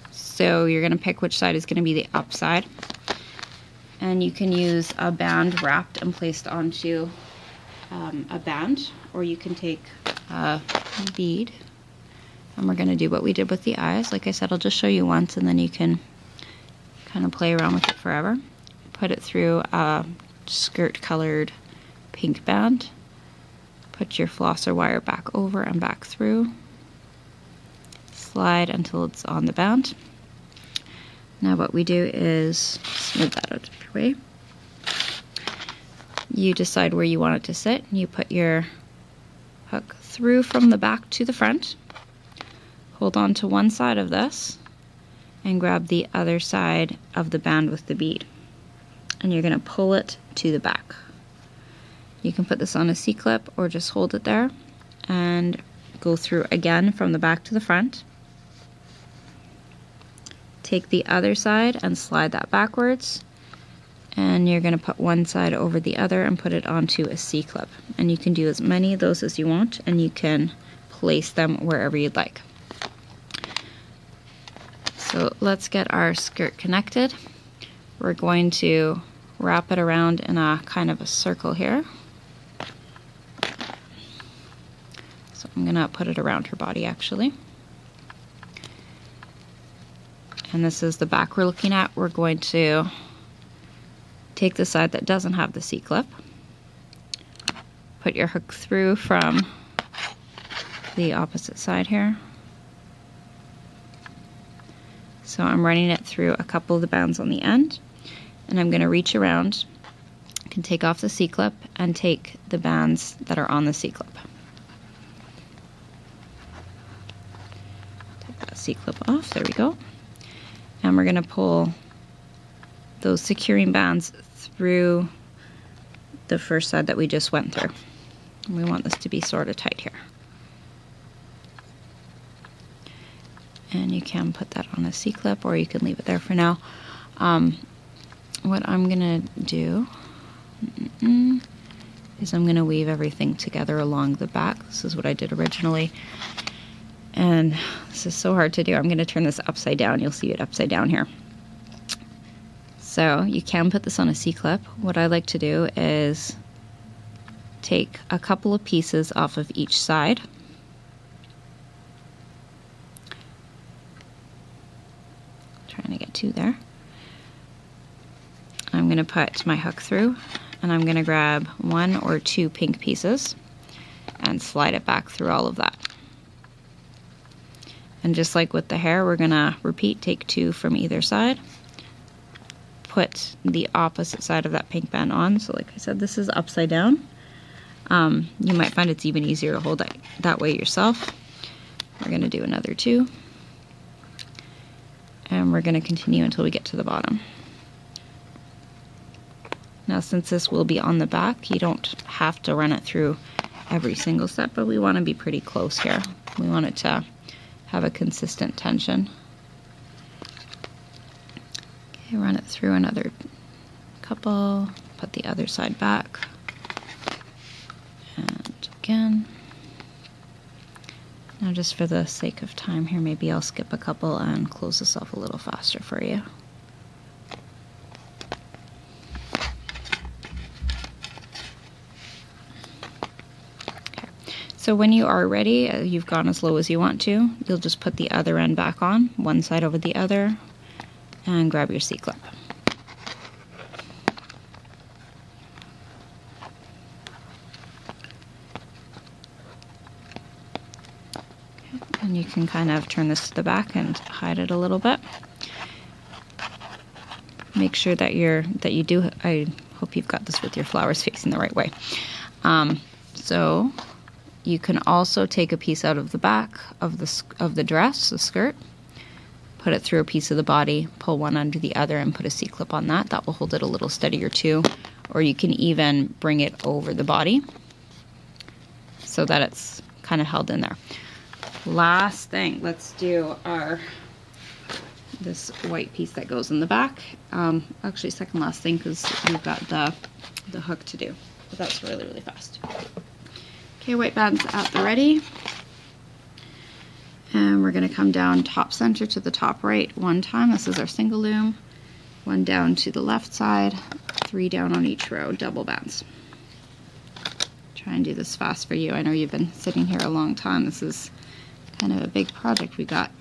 S1: So you're going to pick which side is going to be the up side, and you can use a band wrapped and placed onto a band, or you can take a bead, and we're going to do what we did with the eyes. Like I said, I'll just show you once and then you can kind of play around with it forever. Put it through a skirt colored pink band, put your flosser wire back over and back through, slide until it's on the band. Now what we do is smooth that out of your way. You decide where you want it to sit, and you put your hook through from the back to the front, hold on to one side of this, and grab the other side of the band with the bead. And you're going to pull it to the back. You can put this on a C-clip or just hold it there and go through again from the back to the front. Take the other side and slide that backwards, and you're going to put one side over the other and put it onto a C-clip. And you can do as many of those as you want, and you can place them wherever you'd like. So let's get our skirt connected. We're going to wrap it around in a kind of a circle here. So I'm going to put it around her body actually. And this is the back we're looking at. We're going to take the side that doesn't have the C-clip, put your hook through from the opposite side here. So I'm running it through a couple of the bands on the end, and I'm going to reach around, I can take off the C-clip and take the bands that are on the C-clip. Take that C-clip off, there we go. And we're going to pull those securing bands through the first side that we just went through. And we want this to be sort of tight here. And you can put that on a C-clip, or you can leave it there for now. What I'm gonna do is I'm gonna weave everything together along the back. This is what I did originally. And this is so hard to do. I'm gonna turn this upside down. You'll see it upside down here. So you can put this on a C-clip. What I like to do is take a couple of pieces off of each side. Trying to get two there. I'm going to put my hook through, and I'm going to grab 1 or 2 pink pieces and slide it back through all of that. And just like with the hair, we're going to repeat, take 2 from either side, put the opposite side of that pink band on. So like I said, this is upside down. You might find it's even easier to hold it that way yourself. We're going to do another 2. And we're going to continue until we get to the bottom. Now, since this will be on the back, you don't have to run it through every single step, but we want to be pretty close here. We want it to have a consistent tension. Okay, run it through another couple, put the other side back, and again. Now, just for the sake of time here, maybe I'll skip a couple and close this off a little faster for you. Okay. So when you are ready, you've gone as low as you want to, you'll just put the other end back on, one side over the other, and grab your C-clip. And you can kind of turn this to the back and hide it a little bit. Make sure that you do. I hope you've got this with your flowers facing the right way. So you can also take a piece out of the back of the dress, the skirt, put it through a piece of the body, pull one under the other, and put a C-clip on that. That will hold it a little steadier too. Or you can even bring it over the body so that it's kind of held in there. Last thing, let's do this white piece that goes in the back. Actually, second last thing, because we've got the hook to do, but that's really, really fast. Okay, white bands at the ready, and we're going to come down top center to the top right 1 time. This is our single loom. 1 down to the left side, 3 down on each row, double bands. Try and do this fast for you. I know you've been sitting here a long time. This is kind of a big project we got.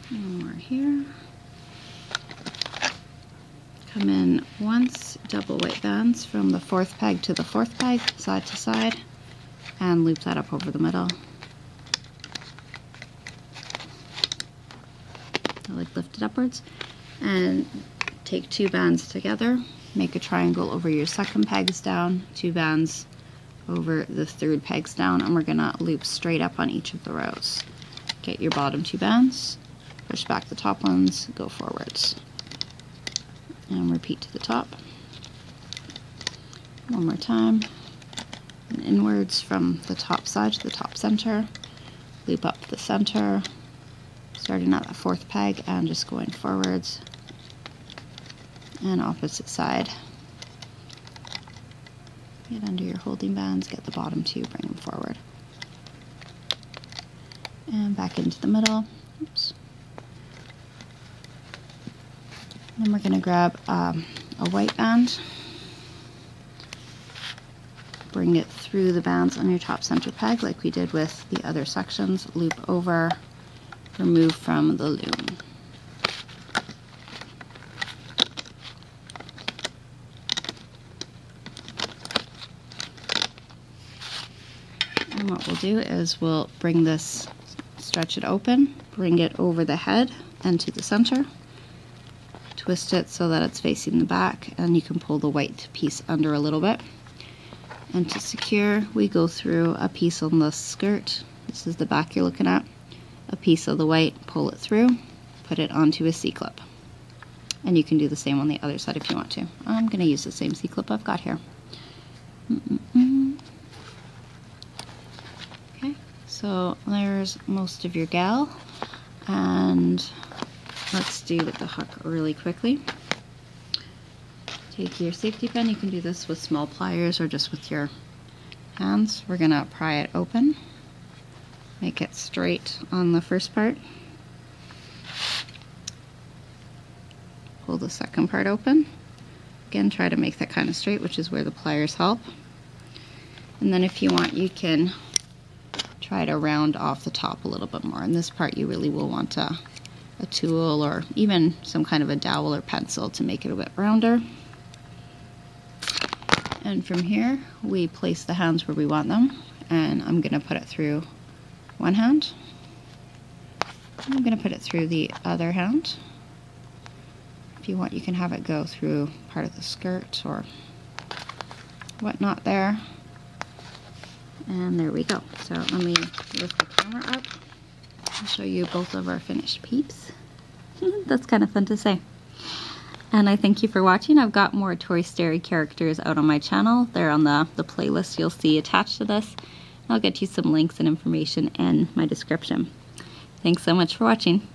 S1: And we're here. Come in once, double white bands from the 4th peg to the 4th peg, side to side, and loop that up over the middle. I like lift it upwards, and take 2 bands together, make a triangle over your 2nd pegs down, 2 bands over the 3rd pegs down, and we're gonna loop straight up on each of the rows. Get your bottom 2 bands, push back the top ones, go forwards. And repeat to the top. One more time. And inwards from the top side to the top center. Loop up the center, starting at that 4th peg and just going forwards. And opposite side. Get under your holding bands, get the bottom 2, bring them forward. And back into the middle. Oops. Then we're going to grab a white band, bring it through the bands on your top center peg like we did with the other sections, loop over, remove from the loom. And what we'll do is we'll bring this, stretch it open, bring it over the head and to the center. Twist it so that it's facing the back, and you can pull the white piece under a little bit. And to secure, we go through a piece on the skirt. This is the back you're looking at. A piece of the white, pull it through, put it onto a C-clip. And you can do the same on the other side if you want to. I'm going to use the same C-clip I've got here. Okay, so there's most of your gal. And let's do the hook really quickly. Take your safety pin. You can do this with small pliers or just with your hands. We're going to pry it open. Make it straight on the first part. Pull the second part open. Again, try to make that kind of straight, which is where the pliers help. And then if you want, you can try to round off the top a little bit more. In this part, you really will want a tool or even some kind of a dowel or pencil to make it a bit rounder. And from here, we place the hands where we want them. And I'm going to put it through one hand. I'm going to put it through the other hand. If you want, you can have it go through part of the skirt or whatnot there. And there we go. So let me lift the camera up. I'll show you both of our finished peeps. That's kind of fun to say. And I thank you for watching. I've got more Toy Story characters out on my channel. They're on the playlist you'll see attached to this. I'll get you some links and information in my description. Thanks so much for watching.